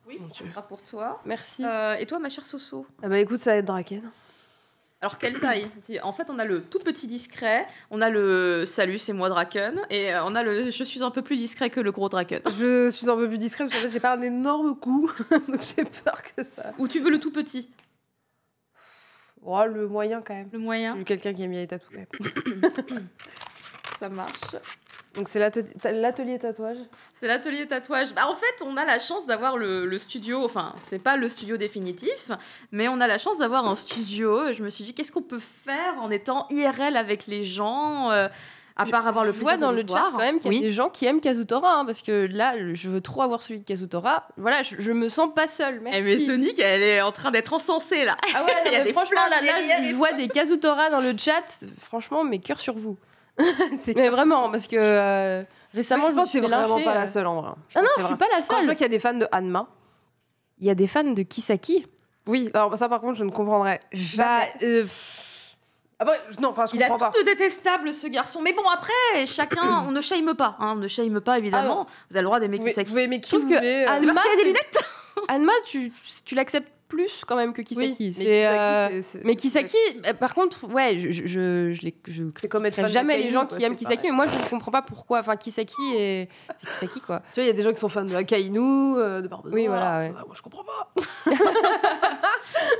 Oui, ce sera pour toi. Merci. Et toi, ma chère Soso ? Écoute, ça va être Draken. Alors, quelle taille ? En fait, on a le tout petit discret, on a le salut, c'est moi Draken, et on a le je suis un peu plus discret que le gros Draken. Je suis un peu plus discret parce qu'en fait, j'ai pas un énorme cou, donc j'ai peur que ça. Ou tu veux le tout petit ? Le moyen quand même. Le moyen. Je suis quelqu'un qui aime bien les tatous quand même. Ça marche. Donc c'est l'atelier tatouage. C'est l'atelier tatouage. En fait, on a la chance d'avoir le studio. Enfin, c'est pas le studio définitif, mais on a la chance d'avoir un studio. Je me suis dit, qu'est-ce qu'on peut faire en étant IRL avec les gens à part avoir le plaisir dans de le chat quand même qu'il y a des gens qui aiment Kazutora, hein, parce que là, je veux trop avoir celui de Kazutora. Voilà, je me sens pas seule. Merci. Mais Sonic, elle est en train d'être encensée là. Ah ouais, il y a des franchement là, je vois des Kazutora dans le chat. Franchement, mes cœurs sur vous. Mais vraiment, parce que récemment, je pense que c'est vraiment pas la seule en vrai. Non, je suis pas la seule. Quand je vois qu'il y a des fans de Hanma. Il y a des fans de Kisaki. Oui, alors ça par contre, je ne comprendrais jamais. Je comprends pas. Il a tout de détestable ce garçon. Mais bon, après, chacun, on ne shame pas. Hein, on ne shame pas évidemment. Vous avez le droit d'aimer Kisaki. Vous pouvez aimer qui vous voulez. Parce qu'il a des lunettes. Anma, tu l'acceptes plus quand même que Kisaki. Oui, mais Kisaki, par contre, ouais, je c'est comme être jamais les gens qui aiment Kisaki, mais moi je ne comprends pas pourquoi. Enfin, Kisaki, c'est Kisaki quoi. Tu vois, il y a des gens qui sont fans de Akainu, de Barbe Noire. Oui, voilà. Ouais. Moi, je comprends pas.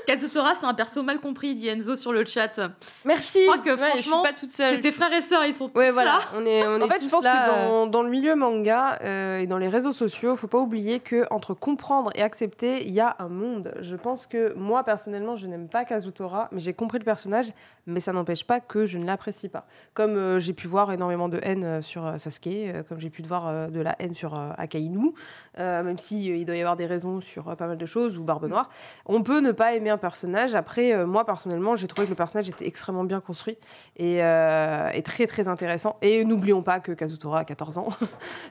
Kazutora, c'est un perso mal compris, dit Enzo sur le chat. Merci. Je crois que franchement, je suis pas toute seule. Tes frères et sœurs, ils sont tous voilà. là. On est en fait, je pense que dans le milieu manga et dans les réseaux sociaux, faut pas oublier que entre comprendre et accepter, il y a un monde. Je pense que moi, personnellement, je n'aime pas Kazutora, mais j'ai compris le personnage, mais ça n'empêche pas que je ne l'apprécie pas. Comme j'ai pu voir énormément de haine sur Sasuke, comme j'ai pu voir de la haine sur Akainu, même il doit y avoir des raisons sur pas mal de choses, ou Barbe Noire. On peut ne pas aimer un personnage. Après, moi, personnellement, j'ai trouvé que le personnage était extrêmement bien construit et très, très intéressant. Et n'oublions pas que Kazutora a 14 ans.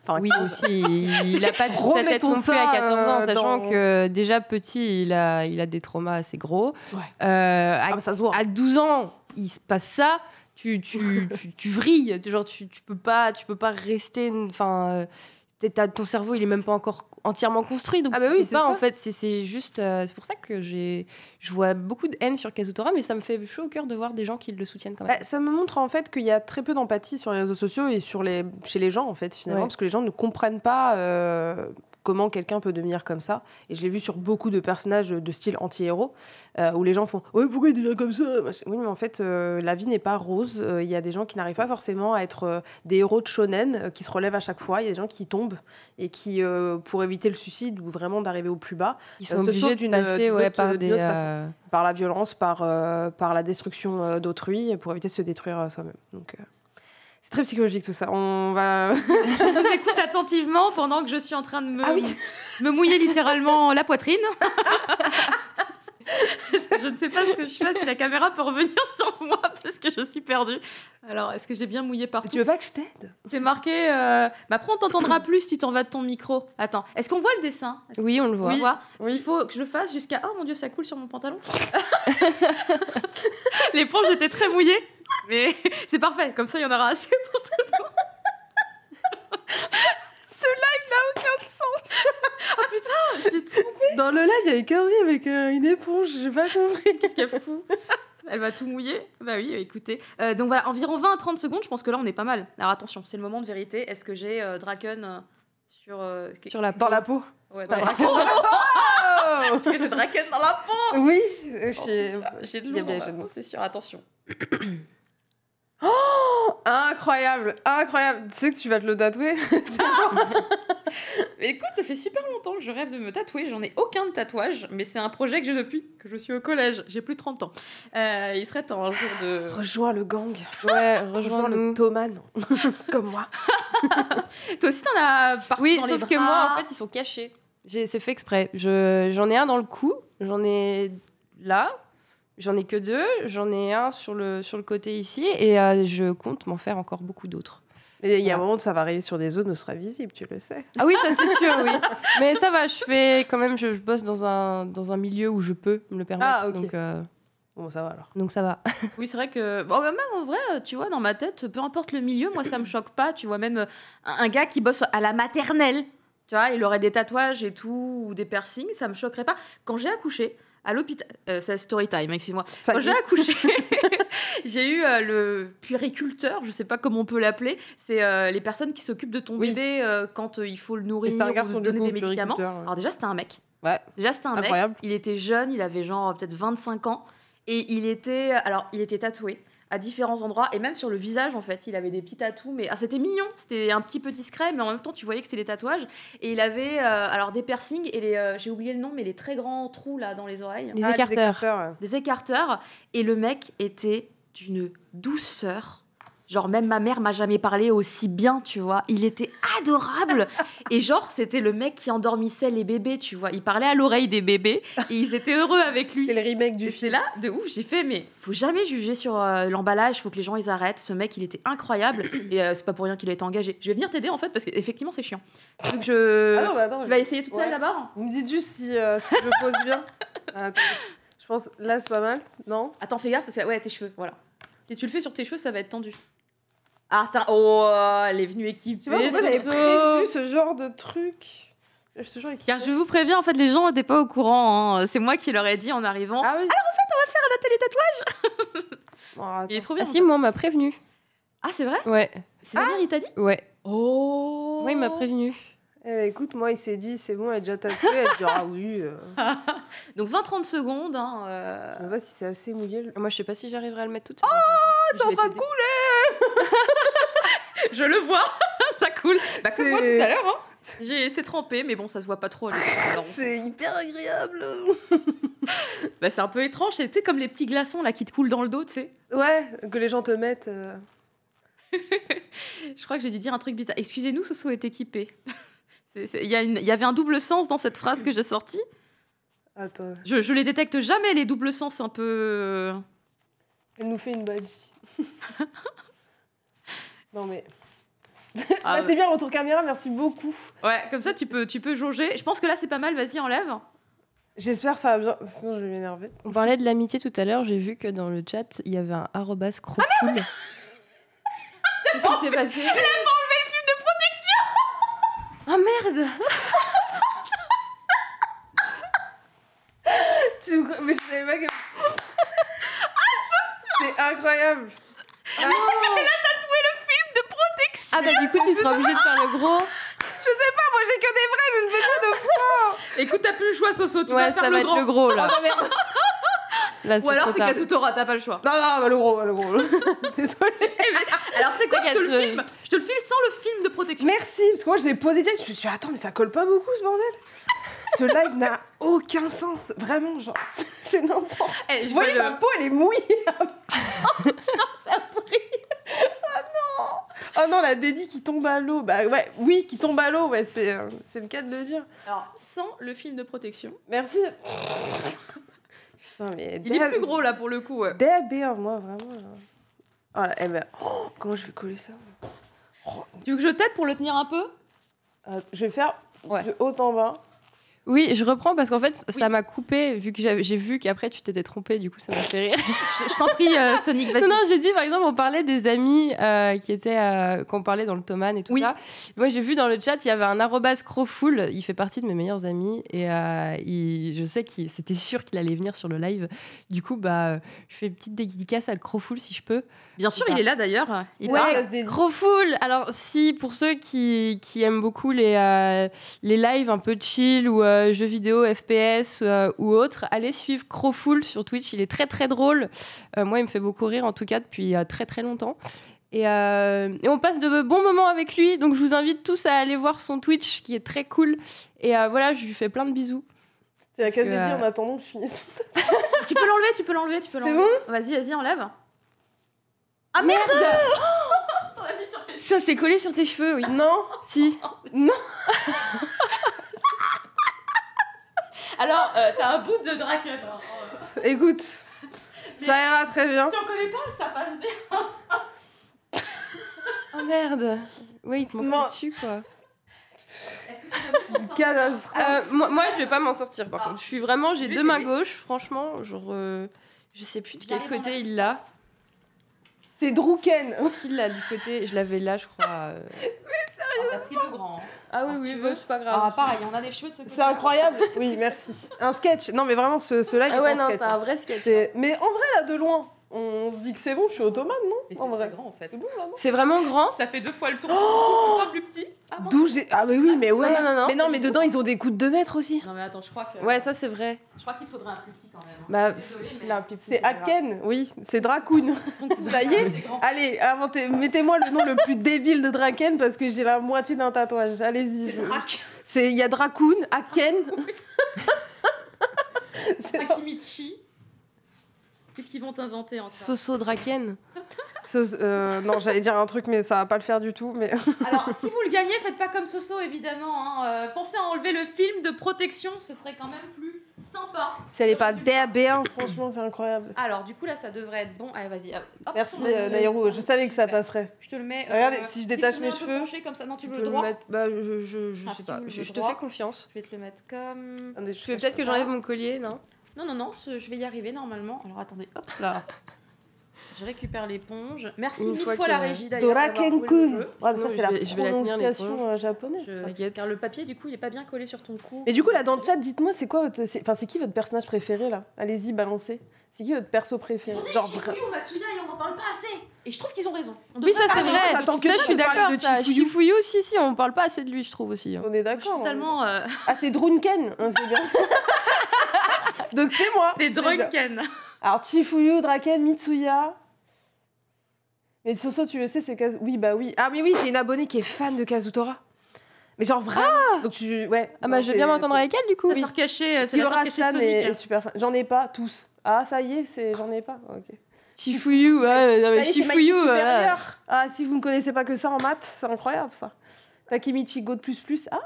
Enfin, oui, aussi, il n'a pas de sa tête non plus à 14 ans, sachant que déjà petit, il a des traumas assez gros. Ouais. Ça se voit. À 12 ans, il se passe ça. Tu vrilles. Genre, tu peux pas rester... Enfin... ton cerveau, il est même pas encore entièrement construit. Donc, oui, c'est ça. En fait, c'est juste. C'est pour ça que je vois beaucoup de haine sur Kazutora, mais ça me fait chaud au cœur de voir des gens qui le soutiennent quand même. Ça me montre en fait qu'il y a très peu d'empathie sur les réseaux sociaux et chez les gens, en fait, finalement, parce que les gens ne comprennent pas comment quelqu'un peut devenir comme ça. Et je l'ai vu sur beaucoup de personnages de style anti-héros, où les gens font « Ouais, pourquoi il devient comme ça ?» Oui, mais en fait, la vie n'est pas rose. Il y a des gens qui n'arrivent pas forcément à être des héros de shonen, qui se relèvent à chaque fois. Il y a des gens qui tombent et qui, pour éviter le suicide ou vraiment d'arriver au plus bas, ils sont obligés de passer d'une autre façon. Par la violence, par la destruction d'autrui, pour éviter de se détruire soi-même. Donc... c'est très psychologique tout ça. On va. Je vous écoute attentivement pendant que je suis en train de me mouiller littéralement la poitrine. Je ne sais pas ce que je fais, si la caméra peut revenir sur moi parce que je suis perdue. Alors, est-ce que j'ai bien mouillé partout ? Tu veux pas que je t'aide ? C'est marqué. Mais après, on t'entendra plus si tu t'en vas de ton micro. Attends, est-ce qu'on voit le dessin ? Oui, on le voit. Oui. Il faut que je le fasse jusqu'à. Oh mon Dieu, ça coule sur mon pantalon. L'éponge était très mouillée, mais c'est parfait. Comme ça, il y en aura assez pour tout le monde. Ce live n'a aucun sens. Oh putain, j'ai trompé. Dans le live, il y a une connerie avec une éponge. J'ai pas compris. Qu'est-ce qu'elle fout ? Elle va tout mouiller. Bah oui, écoutez. Donc voilà, environ 20 à 30 secondes, je pense que là, on est pas mal. Alors attention, c'est le moment de vérité. Est-ce que j'ai Draken sur la dans la peau? Ouais, dans la peau. Est-ce que j'ai Draken dans la peau? Oui. J'ai de l'eau dans la peau, c'est sûr. Attention. Oh, incroyable, incroyable. Tu sais que tu vas te le tatouer? Mais écoute, ça fait super longtemps que je rêve de me tatouer. J'en ai aucun de tatouage, mais c'est un projet que j'ai depuis que je suis au collège. J'ai plus de 30 ans. Il serait temps un jour de... Rejoins le gang. Ouais, rejoins le Thoman. Comme moi. Toi aussi, t'en as partout oui, dans les sauf bras. que moi, en fait, ils sont cachés. C'est fait exprès. J'en ai un dans le cou, j'en ai là, j'en ai que 2, j'en ai un sur le côté ici, et je compte m'en faire encore beaucoup d'autres. Et il y a un moment où ça va rayer sur des zones où ce sera visible, tu le sais. Ah oui, ça c'est sûr, oui. Mais ça va, je bosse dans un milieu où je peux me le permettre. Ah, ok. Donc, bon, ça va alors. Donc ça va. Oui, c'est vrai que... Bon, même en vrai, tu vois, dans ma tête, peu importe le milieu, moi, ça me choque pas. Tu vois, même un gars qui bosse à la maternelle, tu vois, il aurait des tatouages et tout, ou des piercings, ça me choquerait pas. Quand j'ai accouché, à l'hôpital... c'est story time, excuse-moi. Quand j'ai accouché, j'ai eu le puériculteur, je sais pas comment on peut l'appeler, c'est les personnes qui s'occupent de ton bébé quand il faut le nourrir ou lui donner des médicaments. Alors déjà, c'était un mec. Ouais. Déjà, c'était un incroyable. mec. Il était jeune, il avait genre peut-être 25 ans. Et il était tatoué à différents endroits. Et même sur le visage, en fait, il avait des petits tatous. Mais c'était mignon, c'était un petit peu discret, mais en même temps, tu voyais que c'était des tatouages. Et il avait des piercings et j'ai oublié le nom, mais les très grands trous là dans les oreilles. Les écarteurs. Des écarteurs. Et le mec était d'une douceur. Genre, même ma mère m'a jamais parlé aussi bien, tu vois. Il était adorable. Et genre, c'était le mec qui endormissait les bébés, tu vois. Il parlait à l'oreille des bébés et ils étaient heureux avec lui. C'est le remake du film. C'est là, de ouf, j'ai fait, mais faut jamais juger sur l'emballage, faut que les gens, ils arrêtent. Ce mec, il était incroyable. Et c'est pas pour rien qu'il a été engagé. Je vais venir t'aider, en fait, parce qu'effectivement, c'est chiant. Donc, attends, tu vas essayer toute seule, d'abord? Vous me dites juste si je me pose bien. Attends. Je pense, là, c'est pas mal, non? Attends, fais gaffe, parce que, ouais, tes cheveux, voilà. Si tu le fais sur tes cheveux, ça va être tendu. Ah, elle est venue équipée. Tu vois, moi, j'avais prévu ce genre de truc. Car je vous préviens, en fait, les gens n'étaient pas au courant. Hein. C'est moi qui leur ai dit en arrivant. Ah oui. Alors, en fait, on va faire un atelier tatouage. Il est trop bien. Ah si, moi, on m'a prévenu. Ah, c'est vrai? Ouais. C'est Damien, il t'a dit? Ouais. Oh. Oui, il m'a prévenu. Écoute, moi, il s'est dit, c'est bon, elle est déjà tatouée. Elle dit, ah oui. Donc, 20-30 secondes. Hein, Je sais pas si c'est assez mouillé. Moi, je sais pas si j'arriverai à le mettre tout de suite. Oh, c'est en train de couler. Je le vois, ça coule. Bah, comme moi tout à l'heure, hein. C'est trempé, mais bon, ça se voit pas trop. C'est hyper agréable. Bah, c'est un peu étrange, tu sais, comme les petits glaçons là qui te coulent dans le dos, tu sais. Ouais, que les gens te mettent. Je crois que j'ai dû dire un truc bizarre. Excusez-nous, Soso est équipé. Il y avait un double sens dans cette phrase que j'ai sortie. Attends. Je les détecte jamais, les doubles sens un peu... Elle nous fait une body. Non mais... c'est bien le retour caméra, merci beaucoup. Ouais, comme ça tu peux jauger. Je pense que là c'est pas mal, vas-y enlève. J'espère que ça va bien, sinon je vais m'énerver. On parlait de l'amitié tout à l'heure, j'ai vu que dans le chat, il y avait un @crocool. Qu'est-ce qui s'est passé? Elle a pas enlevé le film de protection. Oh merde. Mais je savais pas que... C'est incroyable. Elle a tatoué le film de protection. Ah bah du coup tu seras obligée de faire le gros. Je sais pas, moi j'ai que des vrais, je ne fais pas de faux. Écoute, t'as plus le choix, Soso. Tu vas Ouais, faire ça le va grand. être le gros là. Oh non, merde. Là, Ou alors trop c'est tard. Kazutora, t'as pas le choix. Non, bah, le gros. Désolée. Alors c'est quoi, je te le T'inquiète, filme. Je te le file sans le film de protection. Merci, parce que moi je l'ai posé direct, je me suis dit, attends, mais ça colle pas beaucoup ce bordel. Ce live n'a aucun sens, vraiment, genre, c'est n'importe. Eh, Vous voyez, ma peau, elle est mouillée. Ça brille. Oh non, la dédie qui tombe à l'eau. Bah ouais, oui, qui tombe à l'eau, ouais, c'est le cas de le dire. Alors sans le film de protection. Merci. Putain, mais... Il est plus gros là pour le coup. Ouais. DAB1, moi, vraiment. Oh, là, eh ben, comment je vais coller ça? Tu veux que je t'aide pour le tenir un peu? Je vais faire de haut en bas. Oui, je reprends parce qu'en fait, ça m'a coupé vu que j'ai vu qu'après tu t'étais trompée, du coup ça m'a fait rire. Je t'en prie, Sonic, vas-y. Non, j'ai dit par exemple, on parlait des amis qui étaient, qu'on parlait dans le Thoman et tout ça. Moi j'ai vu dans le chat, il y avait un @crowful, il fait partie de mes meilleurs amis et je sais qu'il c'était sûr qu'il allait venir sur le live. Du coup, bah, je fais une petite dédicace à Crowful si je peux. Bien sûr, il est là d'ailleurs. Il Ouais, parle. Crowful. Alors si pour ceux qui aiment beaucoup les lives un peu chill ou jeux vidéo, FPS ou autres, allez suivre Crowful sur Twitch. Il est très très drôle. Moi, il me fait beaucoup rire en tout cas depuis très très longtemps. Et on passe de bons moments avec lui. Donc je vous invite tous à aller voir son Twitch qui est très cool. Et voilà, je lui fais plein de bisous. C'est la case des pieds en attendant que je finisse. Tu peux l'enlever. C'est bon? Vas-y, enlève. Ah merde. T'en as mis sur tes cheveux. Ça s'est collé sur tes cheveux, oui. Non. Si. Non. Alors, t'as un bout de Draken. Écoute, ça ira très bien. Si on connaît pas, ça passe bien. Oh merde. Oui, il te Non. manque dessus, quoi. Est-ce que tu vas me Catastrophe. Moi, je vais pas m'en sortir, par contre. J'ai deux mains gauches, franchement. Genre, je sais plus de quel côté il l'a. C'est Druken. Il l'a du côté. Je l'avais là, je crois. T'as pris le grand. Ah oui, tu oui, veux c'est pas grave. Ah, pareil, on a des cheveux de ce côté. C'est incroyable. Oui, merci. Un sketch. Non, mais vraiment, ce live Ah ouais, est un non, sketch. c'est un vrai sketch. Mais en vrai, là, de loin, on se dit que c'est bon, je suis ottomane, non? En vrai. grand en fait. C'est bon, vraiment. C'est vraiment grand. Ça fait 2 fois le tour. Oh, pas plus petit. Ah, bon. D'où j'ai. Ah, mais oui, mais ouais. Non. Mais non, mais dedans, ils ont des coups de 2 mètres aussi. Non mais attends, je crois que. Ouais, ça, c'est vrai. Je crois qu'il faudrait un plus petit quand même. Bah, Désolée, il mais- a un plus petit. C'est Aken, oui, c'est Dracoon. Ça y est. C'est grand. Allez, mettez-moi le nom le plus débile de Draken parce que j'ai la moitié d'un tatouage. Allez-y. C'est Drac. Il y a Dracoon, Aken. Akimichi. Qu'est-ce qu'ils vont t'inventer encore? Soso Draken. Non, j'allais dire un truc, mais ça va pas le faire du tout. Mais Alors, si vous le gagnez, faites pas comme Soso, évidemment. Hein. Pensez à enlever le film de protection, ce serait quand même plus sympa. si elle est pas DAB1, franchement, c'est incroyable. Alors, du coup, là, ça devrait être bon. Allez, vas-y. Hop, Merci on va- Nairo, je savais que ça passerait. Je te le mets. Regardez, si je détache tu le mets mes un peu cheveux- penché comme ça. Non, tu veux peux le droit. mettre. Bah, je Ah, sais si pas. tu veux Je le te droit. fais confiance. Je vais te le mettre comme. Attendez, Tu veux peut-être que j'enlève mon collier, non? Non, je vais y arriver normalement. Alors, attendez. Hop là. Je récupère l'éponge. Merci Une mille fois fois que- la régie d'ailleurs. d'avoir joué le Doraken-kun. jeu. Ouais, mais ça, Sinon, c'est la je vais la tenir, prononciation japonaise. T'inquiète. Car le papier, du coup, il est pas bien collé sur ton cou. Mais du coup, là, dans le chat, dites-moi, c'est quoi votre... c'est qui votre personnage préféré, là? Allez-y, balancez. C'est qui votre perso préféré? Genre, Shifuyu, Matsuya, et on en parle pas assez. Et je trouve qu'ils ont raison. On Oui, devrait ça c'est parler vrai. de Attends, que Ça, ça, je suis de parler d'accord. de ça. Chifuyu. Chifuyu, si, on parle pas assez de lui, je trouve aussi. hein. on est Je suis d'accord. totalement Ah, c'est Drunken, hein, c'est bien. Donc, c'est moi. des déjà. drunken. Alors, Chifuyu, Draken, Mitsuya. Mais Soso, tu le sais, c'est Kazu... Oui, bah oui. Ah, mais oui, j'ai une abonnée qui est fan de Kazutora. Mais genre vraiment. Donc, ouais. Ah bah, non, je vais bien m'entendre avec elle, du coup. Sa sœur cachée, c'est la sœur cachée de Kiora-san Sonic. est super fan. J'en ai pas tous. Ah, ça y est, j'en ai pas. Ok. Chifuyu, ouais, non, Ça mais y est, c'est Mikey Chifuyu, supérieur. Ah, si vous ne connaissez pas que ça en maths, c'est incroyable ça. Takemichi Go de plus. Ah,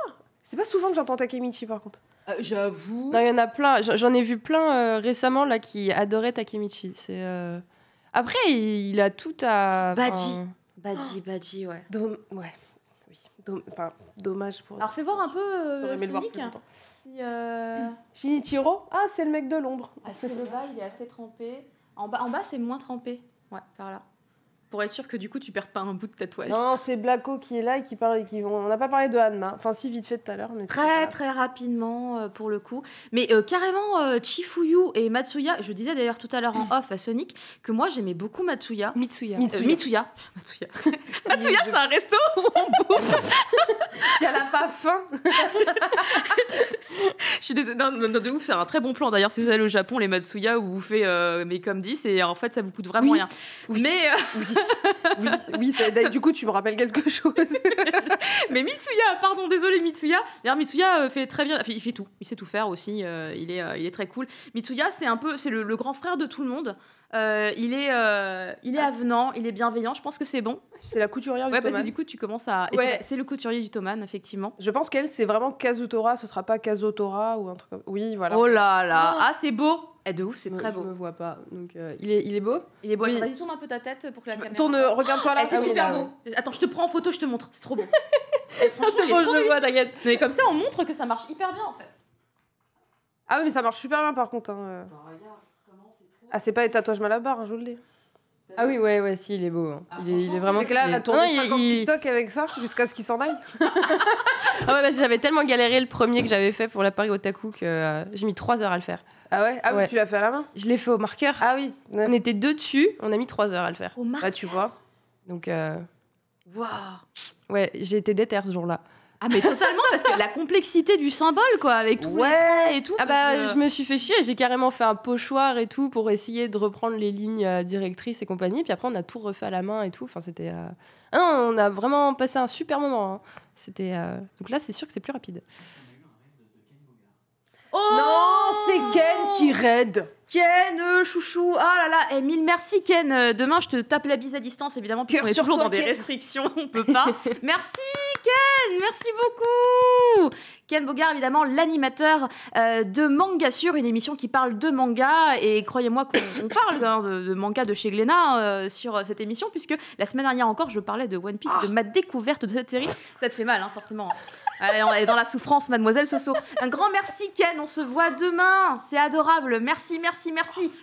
c'est pas souvent que j'entends Takemichi par contre. J'avoue. Non, il y en a plein. J'en ai vu plein récemment là qui adoraient Takemichi. C'est après il a tout à. Badji, ouais. Ouais. Oui. Enfin, dommage pour. Alors fais voir un peu J'aurais aimé le voir Sonic. plus longtemps. Si, Shinichiro. Ah, c'est le mec de l'ombre. est-ce que le bas il est assez trempé? En bas c'est moins trempé. Ouais, par là. pour être sûr que du coup tu perds pas un bout de tatouage. Non, c'est Blacko qui est là et qui parle. On n'a pas parlé de Hanma. Enfin, si, vite fait tout à l'heure. Mais très rapidement pour le coup. Mais carrément, Chifuyu et Matsuya, je disais d'ailleurs tout à l'heure en off à Sonic que moi j'aimais beaucoup Matsuya. Mitsuya. Matsuya, c'est un resto où on bouffe. Si elle a pas faim. Je suis désolée, non, de ouf, c'est un très bon plan. D'ailleurs, si vous allez au Japon, les Matsuya, où vous faites mais comme 10, et en fait, ça vous coûte vraiment rien. Oui. Mais oui, du coup, tu me rappelles quelque chose. mais Mitsuya, pardon, désolé Mitsuya. D'ailleurs, Mitsuya fait très bien, il fait tout, il sait tout faire aussi. Il est très cool. Mitsuya, c'est le grand frère de tout le monde. Il est avenant, il est bienveillant. Je pense que c'est bon. C'est la couturière du Toman. Parce que du coup, tu commences à. C'est le couturier du Toman, effectivement. Je pense qu'elle, c'est vraiment Kazutora. Ce sera pas Kazotora ou un truc comme. Oui, voilà. Oh là là, c'est beau. De ouf, c'est très beau. Je me vois pas. Donc, il est beau. Il est beau. Oui. Vas-y, tourne un peu ta tête pour que la caméra. Regarde-toi là. C'est super beau. Attends, je te prends en photo, je te montre. C'est trop beau. Franchement, il est trop je vois, t'inquiète. Mais comme ça, on montre que ça marche hyper bien en fait. Ah oui, mais ça marche super bien par contre. Regarde comment c'est trop. Ah, c'est pas les tatouages Malabar, je vous le dis. Ah oui, ouais, si, il est beau. Il est vraiment. C'est que là, elle a tourné 50 TikTok avec ça jusqu'à ce qu'il s'en aille. Ah ouais, parce que j'avais tellement galéré le premier que j'avais fait pour la Paris Otaku que j'ai mis 3 heures à le faire. Ah ouais? Ah oui, tu l'as fait à la main? Je l'ai fait au marqueur. Ah oui. On était 2 dessus, on a mis 3 heures à le faire. Au marqueur. Bah, tu vois. Donc, Waouh. ouais, j'ai été déter ce jour-là. Ah mais totalement, parce que la complexité du symbole, quoi, avec tous les traits et tout. Ah bah, je me suis fait chier, j'ai carrément fait un pochoir et tout pour essayer de reprendre les lignes directrices et compagnie. Puis après, on a tout refait à la main et tout. Enfin, c'était... Ah non, on a vraiment passé un super moment. Hein. C'était... Donc là, c'est sûr que c'est plus rapide. Oh non, c'est Ken qui raid. Ken, chouchou, ah là là, 1000 merci Ken. Demain, je te tape la bise à distance, évidemment, puisqu'on est toujours dans des restrictions, on peut pas. Merci Ken, merci beaucoup. Ken Bogard, évidemment, l'animateur de Manga Sur, une émission qui parle de manga. Et croyez-moi qu'on parle de manga de chez Glénat sur cette émission, puisque la semaine dernière encore, je parlais de One Piece, de ma découverte de cette série. Ça te fait mal, hein, forcément. Elle est dans la souffrance, mademoiselle Soso. Un grand merci Ken, on se voit demain. C'est adorable, merci.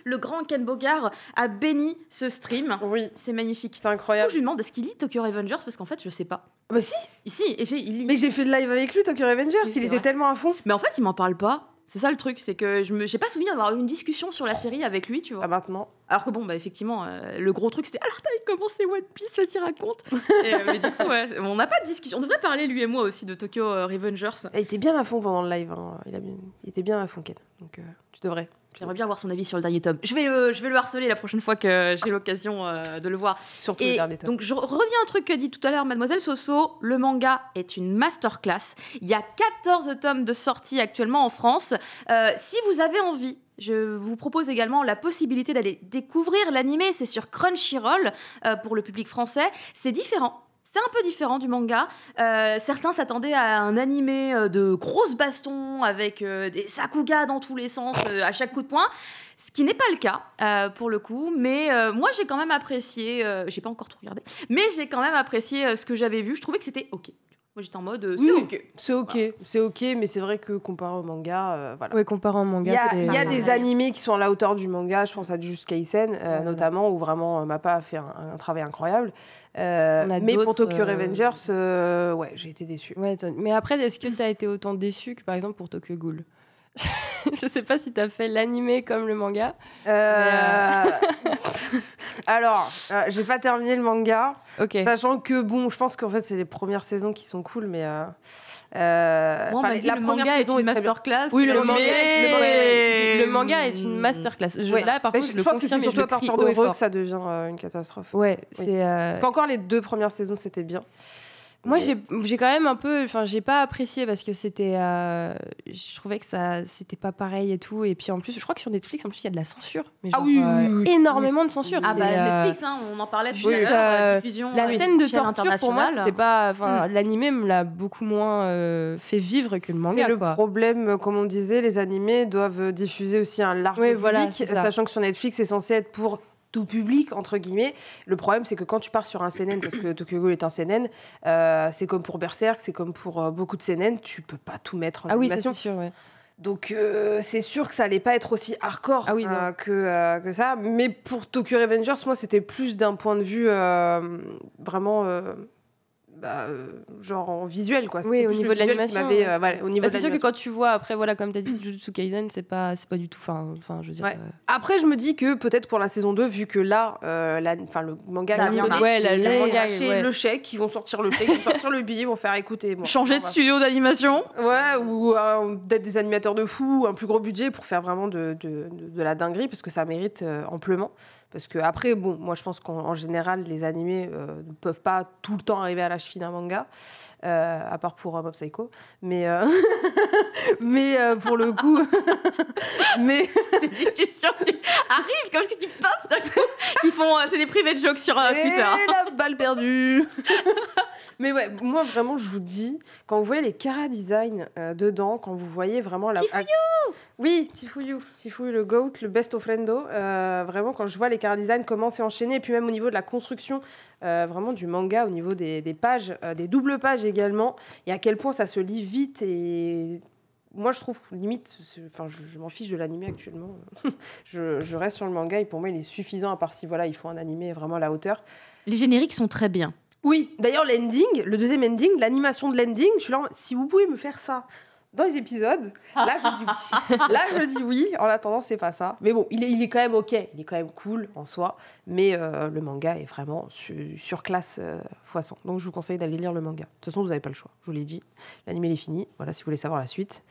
Le grand Ken Bogard a béni ce stream. Oui. C'est magnifique. C'est incroyable. Je lui demande, est-ce qu'il lit Tokyo Revengers? Parce qu'en fait, je sais pas. Bah si. Ici, il lit. Mais j'ai fait le live avec lui, Tokyo Revengers. Oui, il était tellement à fond. Mais en fait, il m'en parle pas. C'est ça le truc, c'est que j'ai pas souvenir d'avoir eu une discussion sur la série avec lui, tu vois. Ah, maintenant. Alors que bon, bah effectivement, le gros truc c'était alors t'as commencé One Piece, vas-y raconte. Mais du coup, ouais, on n'a pas de discussion. On devrait parler lui et moi aussi de Tokyo Revengers. Il était bien à fond pendant le live. Hein. Il était bien à fond, Ken. Donc tu devrais. J'aimerais bien avoir son avis sur le dernier tome. Je vais le harceler la prochaine fois que j'ai l'occasion de le voir. Surtout le dernier tome. Donc je reviens à un truc qu'a dit tout à l'heure Mademoiselle Soso. Le manga est une masterclass. Il y a 14 tomes de sortie actuellement en France. Si vous avez envie, je vous propose également la possibilité d'aller découvrir l'animé. C'est sur Crunchyroll pour le public français. C'est différent. C'est un peu différent du manga. Certains s'attendaient à un animé de grosses bastons avec des sakuga dans tous les sens à chaque coup de poing. Ce qui n'est pas le cas pour le coup. Mais moi, j'ai quand même apprécié. J'ai pas encore tout regardé. Mais j'ai quand même apprécié ce que j'avais vu. Je trouvais que c'était OK. Moi, j'étais en mode, c'est OK. C'est OK, voilà. C'est OK, mais c'est vrai que comparé au manga, voilà. Oui, comparé au manga, il y a des animés qui sont à la hauteur du manga, je pense à Jujutsu Kaisen, notamment, où vraiment Mappa a fait un travail incroyable. Mais pour Tokyo Revengers, ouais, j'ai été déçue. Ouais, mais après, est-ce que tu as été autant déçue que, par exemple, pour Tokyo Ghoul? Je sais pas si tu as fait l'animé comme le manga. Alors, j'ai pas terminé le manga. Ok. Sachant que, bon, je pense qu'en fait, c'est les premières saisons qui sont cool, mais. Bon, on m'a dit la le première manga saison est une masterclass. Oui, le manga est une masterclass. Là, par contre, je pense que c'est surtout à partir de Heureux que ça devient une catastrophe. Ouais, oui. c'est. Parce qu'encore les 2 premières saisons, c'était bien. Moi, j'ai quand même un peu... Enfin, j'ai pas apprécié parce que c'était... je trouvais que ça c'était pas pareil et tout. Et puis, en plus, je crois que sur Netflix, en plus, il y a de la censure. Mais genre, énormément de censure. Ah bah, Netflix, hein, on en parlait tout à l'heure, la diffusion. La scène de torture, pour moi, c'était pas... Enfin, l'animé me l'a beaucoup moins fait vivre que le manga, C'est le problème, comme on disait, les animés doivent diffuser aussi un large public, sachant que sur Netflix, c'est censé être pour... tout public, entre guillemets. Le problème, c'est que quand tu pars sur un seinen, parce que Tokyo Ghoul est un seinen, c'est comme pour Berserk, c'est comme pour beaucoup de seinen, tu peux pas tout mettre en animation. Oui, c'est sûr, ouais. Donc c'est sûr que ça allait pas être aussi hardcore que ça. Mais pour Tokyo Revengers, moi c'était plus d'un point de vue vraiment genre en visuel quoi. Oui, au niveau de l'animation. C'est sûr que quand tu vois après comme tu as dit Jujutsu Kaisen, c'est pas du tout je veux dire Après je me dis que peut-être pour la saison 2 vu que là le manga le chèque, ils vont sortir le chèque, ils vont sortir le billet, ils vont faire écouter changer de studio d'animation. Ouais, ou d'être des animateurs de fou, un plus gros budget pour faire vraiment de la dinguerie parce que ça mérite amplement. Parce que après, moi je pense qu'en général, les animés ne peuvent pas tout le temps arriver à la cheville d'un manga, à part pour Mob Psycho. Mais pour le coup, ces discussions qui arrivent comme ça qui pop d'un coup, ils font, c'est des private jokes sur Twitter. La balle perdue. Mais ouais, moi vraiment, je vous dis, quand vous voyez les chara design dedans, quand vous voyez vraiment la. Oui, Tifuyu le GOAT, le best ofrendo. Vraiment, quand je vois les chara design comment c'est enchaîné, et puis même au niveau de la construction vraiment du manga, au niveau des pages, des doubles pages également, et à quel point ça se lit vite. Et moi, je trouve limite, je m'en fiche de l'animé actuellement. je reste sur le manga et pour moi, il est suffisant, à part si il faut un animé vraiment à la hauteur. Les génériques sont très bien. Oui, d'ailleurs, le deuxième ending, l'animation de l'ending, je suis là, si vous pouvez me faire ça dans les épisodes, là, je dis oui. Là, je dis oui. En attendant, c'est pas ça. Mais bon, il est quand même OK. Il est quand même cool en soi. Mais le manga est vraiment sur classe x100. Donc, je vous conseille d'aller lire le manga. De toute façon, vous n'avez pas le choix. Je vous l'ai dit. L'anime, il est fini. Voilà, si vous voulez savoir la suite.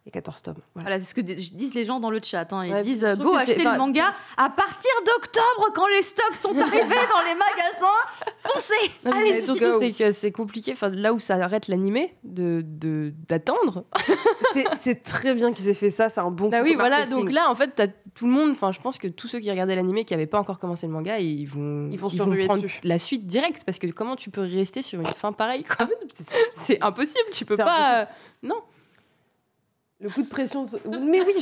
Et 14 tomes. Voilà, c'est ce que disent les gens dans le chat. Ils disent go acheter le manga à partir d'octobre quand les stocks sont arrivés dans les magasins. Foncez. Surtout, c'est que c'est compliqué. Là où ça arrête l'animé, d'attendre. C'est très bien qu'ils aient fait ça. C'est un bon coup oui, voilà. Donc là, en fait, t'as tout le monde. Je pense que tous ceux qui regardaient l'animé, qui n'avaient pas encore commencé le manga, ils vont prendre la suite directe. Parce que comment tu peux rester sur une fin pareille quoi. C'est impossible. Tu peux pas. Non. Le coup de pression. Mais oui,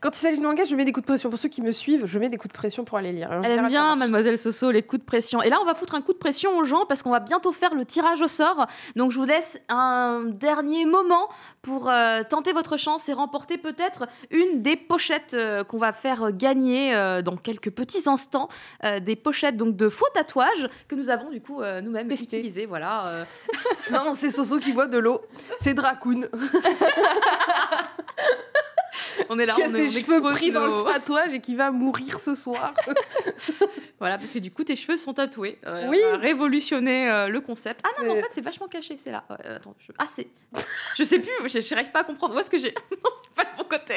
quand il s'agit de manga, je mets des coups de pression. Pour ceux qui me suivent, je mets des coups de pression pour aller lire. Elle aime bien, Mademoiselle Soso, les coups de pression. Et là, on va foutre un coup de pression aux gens parce qu'on va bientôt faire le tirage au sort. Donc, je vous laisse un dernier moment pour tenter votre chance et remporter peut-être une des pochettes qu'on va faire gagner dans quelques petits instants. Des pochettes donc de faux tatouages que nous avons du coup nous-mêmes utilisés. Voilà. Non, c'est Soso qui boit de l'eau. C'est Dracoon. On est là, qui a ses cheveux pris dans le tatouage et qui va mourir ce soir. Voilà, parce que du coup, tes cheveux sont tatoués. Oui. On va révolutionner le concept. Ah non, mais en fait, c'est vachement caché, c'est là. Attends, je sais plus, je n'arrive pas à comprendre. Où est-ce que j'ai... Non, c'est pas le bon côté.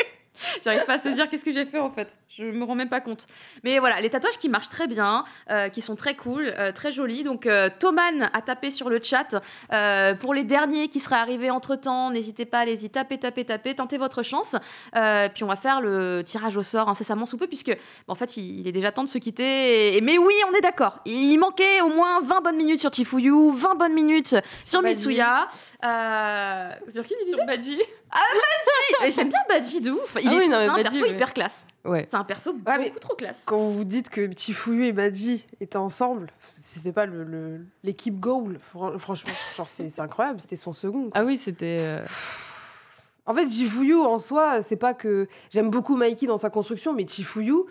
J'arrive pas à saisir qu'est-ce que j'ai fait en fait. Je me rends même pas compte. Mais voilà, les tatouages qui marchent très bien, qui sont très cool, très jolis. Donc Thoman a tapé sur le chat. Pour les derniers qui seraient arrivés entre-temps, n'hésitez pas, allez-y, tapez, tentez votre chance. Puis on va faire le tirage au sort incessamment sous peu, puisque en fait, il est déjà temps de se quitter. Mais oui, on est d'accord. Il manquait au moins 20 bonnes minutes sur Chifuyu, 20 bonnes minutes sur Mitsuya. Sur qui tu dis? Sur Badji. Ah, Badji. J'aime bien Badji de ouf. C'est un perso hyper classe. Ouais. C'est un perso beaucoup trop classe. Quand vous dites que Chifuyu et Badji étaient ensemble, c'était pas l'équipe goal. Franchement, genre c'est incroyable. C'était son second. Ah oui, c'était. En fait, Chifuyu en soi, c'est pas que j'aime beaucoup Mikey dans sa construction, mais Chifuyu,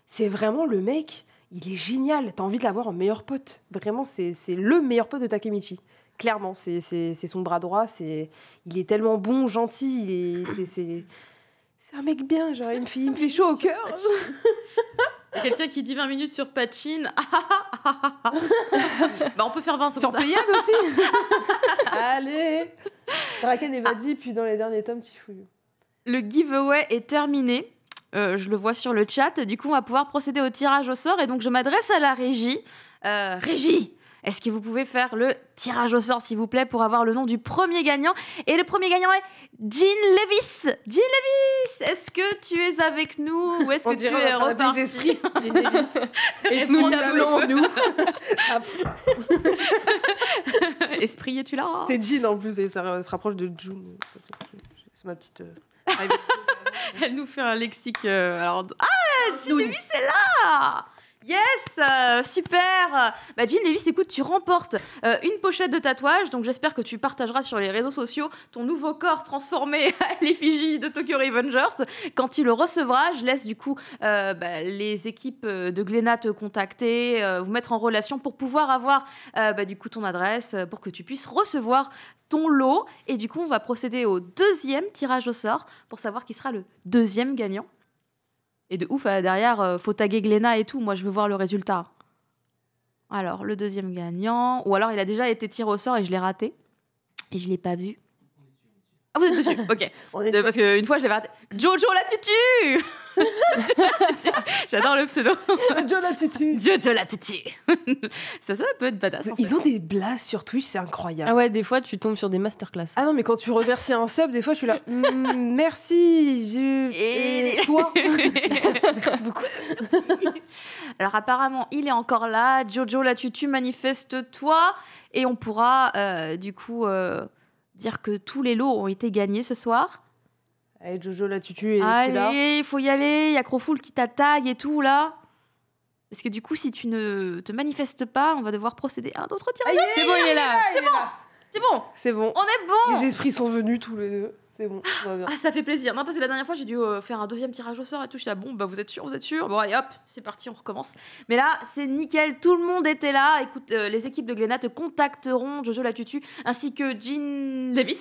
c'est vraiment le mec. Il est génial. T'as envie de l'avoir en meilleur pote. Vraiment, c'est le meilleur pote de Takemichi. Clairement, c'est son bras droit. Il est tellement bon, gentil. C'est un mec bien. Genre, il me fait chaud au cœur. Il y a quelqu'un qui dit 20 minutes sur Pachin. On peut faire 20 sur Payade aussi. Allez. Draken et Badji, puis dans les derniers tomes, Chifuyu. Le giveaway est terminé. Je le vois sur le chat. Du coup, on va pouvoir procéder au tirage au sort. Et donc, je m'adresse à la régie. Régie, est-ce que vous pouvez faire le tirage au sort, s'il vous plaît, pour avoir le nom du premier gagnant? Et le premier gagnant est Jean Levis. Jean Levis, est-ce que tu es avec nous ou est-ce que tu es reparti? Jean Levis. Et nous t'appelons, nous. Esprit, es-tu là? C'est Jean en plus, et ça se rapproche de June. C'est ma petite... Elle nous fait un lexique. Jean Levis est là. Yes, super. Jean Lévis, écoute, tu remportes une pochette de tatouage, donc j'espère que tu partageras sur les réseaux sociaux ton nouveau corps transformé à l'effigie de Tokyo Revengers. Quand tu le recevras, je laisse du coup les équipes de Glénat te contacter, vous mettre en relation pour pouvoir avoir du coup ton adresse, pour que tu puisses recevoir ton lot. Et du coup, on va procéder au deuxième tirage au sort pour savoir qui sera le deuxième gagnant. Et de ouf, derrière, faut taguer Glénat et tout. Moi, je veux voir le résultat. Alors, le deuxième gagnant. Ou alors, il a déjà été tiré au sort et je l'ai raté. Et je ne l'ai pas vu. Ah, vous êtes dessus. Ok. Parce qu'une fois, je l'ai raté. Jojo la tutu. J'adore le pseudo. Jojo la tutu. Jojo la tutu. ça peut être badass. Ils ont des blasts sur Twitch, c'est incroyable. Ah ouais, des fois, tu tombes sur des masterclass. Ah non, mais quand tu remercies un sub, des fois, je suis là. Merci. Et toi. Merci beaucoup. Alors, apparemment, il est encore là. Jojo la tutu, manifeste-toi. Et on pourra, du coup, dire que tous les lots ont été gagnés ce soir. Allez, Jojo la tutu est là. Allez, il faut y aller. Il y a Crowful qui tag et tout, là. Parce que du coup, si tu ne te manifestes pas, on va devoir procéder à un autre tirage. C'est bon, il est là. C'est bon. C'est bon. C'est bon. On est bon. Les esprits sont venus tous les deux. C'est bon, ça va bien. Ah, ça fait plaisir. Non, parce que la dernière fois, j'ai dû faire un deuxième tirage au sort et tout. Je suis là, bon, vous êtes sûr. Bon, allez, hop, c'est parti, on recommence. Mais là, c'est nickel. Tout le monde était là. Écoute, les équipes de Glénat te contacteront, Jojo la tutu, ainsi que Jean Lévis.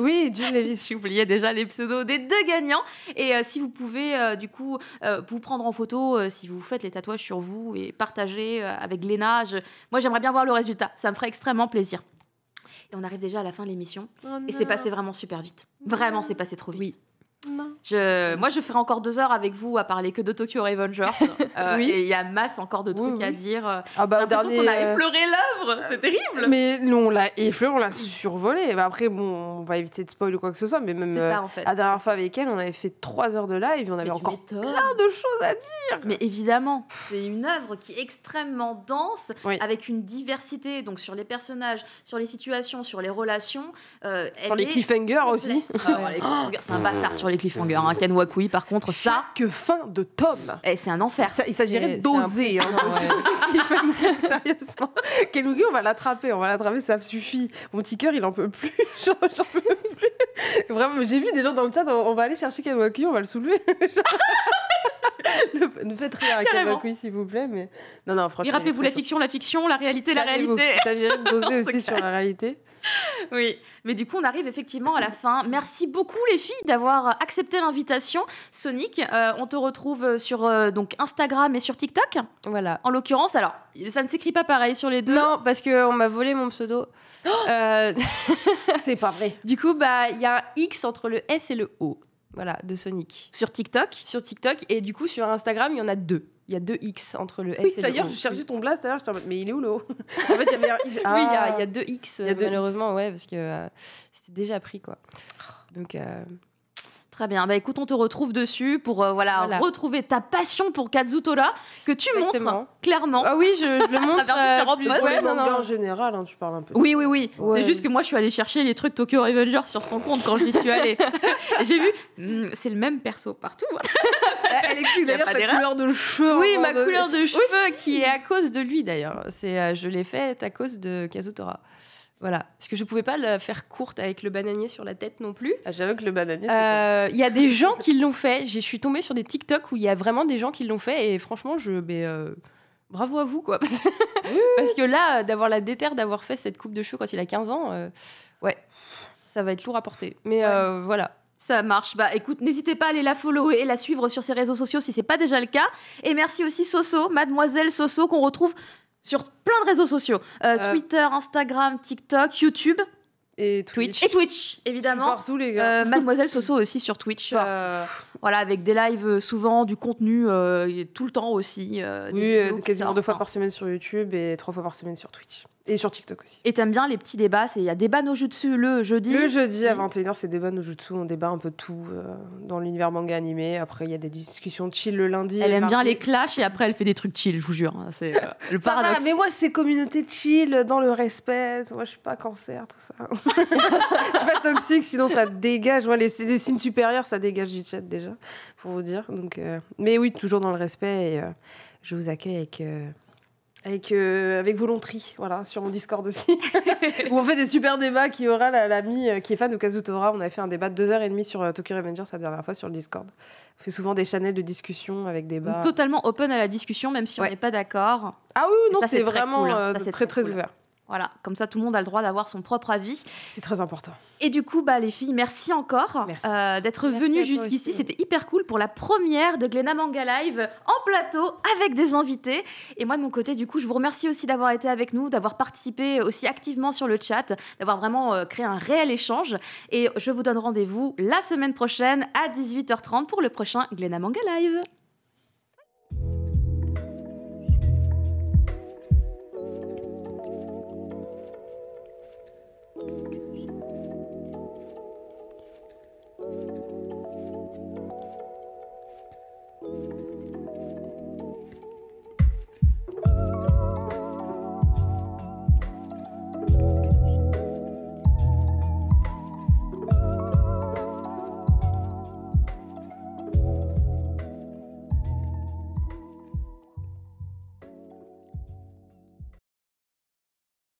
Oui, Jean Lévis. J'oubliais déjà les pseudos des deux gagnants. Et si vous pouvez, du coup, vous prendre en photo, si vous faites les tatouages sur vous et partager avec Glénat. Moi, j'aimerais bien voir le résultat. Ça me ferait extrêmement plaisir. Et on arrive déjà à la fin de l'émission. Et c'est passé vraiment super vite. Vraiment, c'est passé trop vite. Non. Moi, je ferai encore 2 heures avec vous à parler que de Tokyo Revengers. Oui. Et il y a masse encore de trucs à dire. Ah bah, j'ai l'impression qu'on a effleuré l'œuvre. C'est terrible. Mais nous, on l'a effleuré, on l'a survolé. Bah, après, bon, on va éviter de spoil ou quoi que ce soit. Mais même ça, en fait. la dernière fois avec elle, on avait fait 3 heures de live et on avait encore plein de choses à dire. Mais évidemment, c'est une œuvre qui est extrêmement dense, avec une diversité, donc sur les personnages, sur les situations, sur les relations. Sur les cliffhangers aussi. C'est un bâtard sur les cliffhangers. Ken Wakui, par contre, ça. Chaque fin de tome. C'est un enfer. Il s'agirait d'oser. Sérieusement. Ken Wakui, on va l'attraper, ça suffit. Mon petit cœur, il en peut plus. J'en peux plus. Vraiment, j'ai vu des gens dans le chat, on va aller chercher Ken Wakui, on va le soulever. Ne faites rien à Ken Wakui, s'il vous plaît. Mais... Non, franchement. Et rappelez-vous la fiction, la réalité, la réalité. Il s'agirait d'oser aussi sur la réalité. Oui, mais du coup, on arrive effectivement à la fin. Merci beaucoup, les filles, d'avoir accepté l'invitation. Sonic, on te retrouve sur donc Instagram et sur TikTok. Voilà. En l'occurrence, alors, ça ne s'écrit pas pareil sur les deux. Non, parce qu'on m'a volé mon pseudo. C'est pas vrai. Du coup, il y a un X entre le S et le O. Voilà, de Sonic. Sur TikTok. Et du coup, sur Instagram, il y en a 2. Il y a 2 X entre le S et le O. D'ailleurs, je cherchais ton blast, d'ailleurs, j'étais en mode, mais il est où le O? En fait, il y avait un X. Oui, il y a 2 X, malheureusement, ouais, parce que c'était déjà pris, quoi. Donc... Très bien. Écoute, on te retrouve dessus pour retrouver ta passion pour Kazutora que tu montres clairement. Ah oui, je le montre. En général, tu parles un peu. Oui. Ouais. C'est juste que moi, je suis allée chercher les trucs Tokyo Revengers sur son compte quand j'y suis allée. J'ai vu, c'est le même perso partout. Elle explique d'ailleurs ta couleur de cheveux. Oui, ma couleur de cheveux qui est à cause de lui d'ailleurs. Je l'ai faite à cause de Kazutora. Voilà, parce que je pouvais pas la faire courte avec le bananier sur la tête non plus. Ah, j'avoue que le bananier, il y a des gens qui l'ont fait. Je suis tombée sur des TikTok où il y a vraiment des gens qui l'ont fait et franchement, bravo à vous, quoi. Parce que là, d'avoir la déterre d'avoir fait cette coupe de cheveux quand il a 15 ans, ça va être lourd à porter. Mais voilà. Ça marche. Écoute, n'hésitez pas à aller la follower et la suivre sur ses réseaux sociaux si c'est pas déjà le cas. Et merci aussi Soso, Mademoiselle Soso, qu'on retrouve sur plein de réseaux sociaux. Twitter, Instagram, TikTok, YouTube. Et Twitch. Et Twitch, évidemment. Partout, les gars. Mademoiselle Soso aussi sur Twitch. Voilà, avec des lives souvent, du contenu tout le temps aussi. Quasiment 2 fois par semaine sur YouTube et 3 fois par semaine sur Twitch. Et sur TikTok aussi. Et t'aimes bien les petits débats? Il y a débat no jutsu le jeudi. Le jeudi à 21h, c'est débat no jutsu. On débat un peu de tout dans l'univers manga animé. Après, il y a des discussions chill le lundi. Elle aime bien les clashs et après, elle fait des trucs chill, je vous jure. C'est le paradoxe. Mais moi, c'est communauté chill, dans le respect. Moi, je suis pas cancer, tout ça. Je suis pas toxique, sinon ça dégage. Les signes supérieurs, ça dégage du chat déjà, pour vous dire. Donc, mais oui, toujours dans le respect. je vous accueille avec volonterie, voilà, sur mon Discord aussi, où on fait des super débats. Kiora, l'amie qui est fan de Kazutora, on avait fait un débat de 2h30 sur Tokyo Revengers la dernière fois sur le Discord. On fait souvent des channels de discussion avec débats. Donc, totalement open à la discussion, même si on n'est pas d'accord. Ah oui, non, ça, c'est vraiment cool, ça, très, très cool. ouvert. Voilà, comme ça, tout le monde a le droit d'avoir son propre avis. C'est très important. Et du coup, les filles, merci encore d'être venues jusqu'ici. C'était hyper cool pour la première de Glénat Manga Live en plateau avec des invités. Et moi, de mon côté, du coup, je vous remercie aussi d'avoir été avec nous, d'avoir participé aussi activement sur le chat, d'avoir vraiment créé un réel échange. Et je vous donne rendez-vous la semaine prochaine à 18h30 pour le prochain Glénat Manga Live.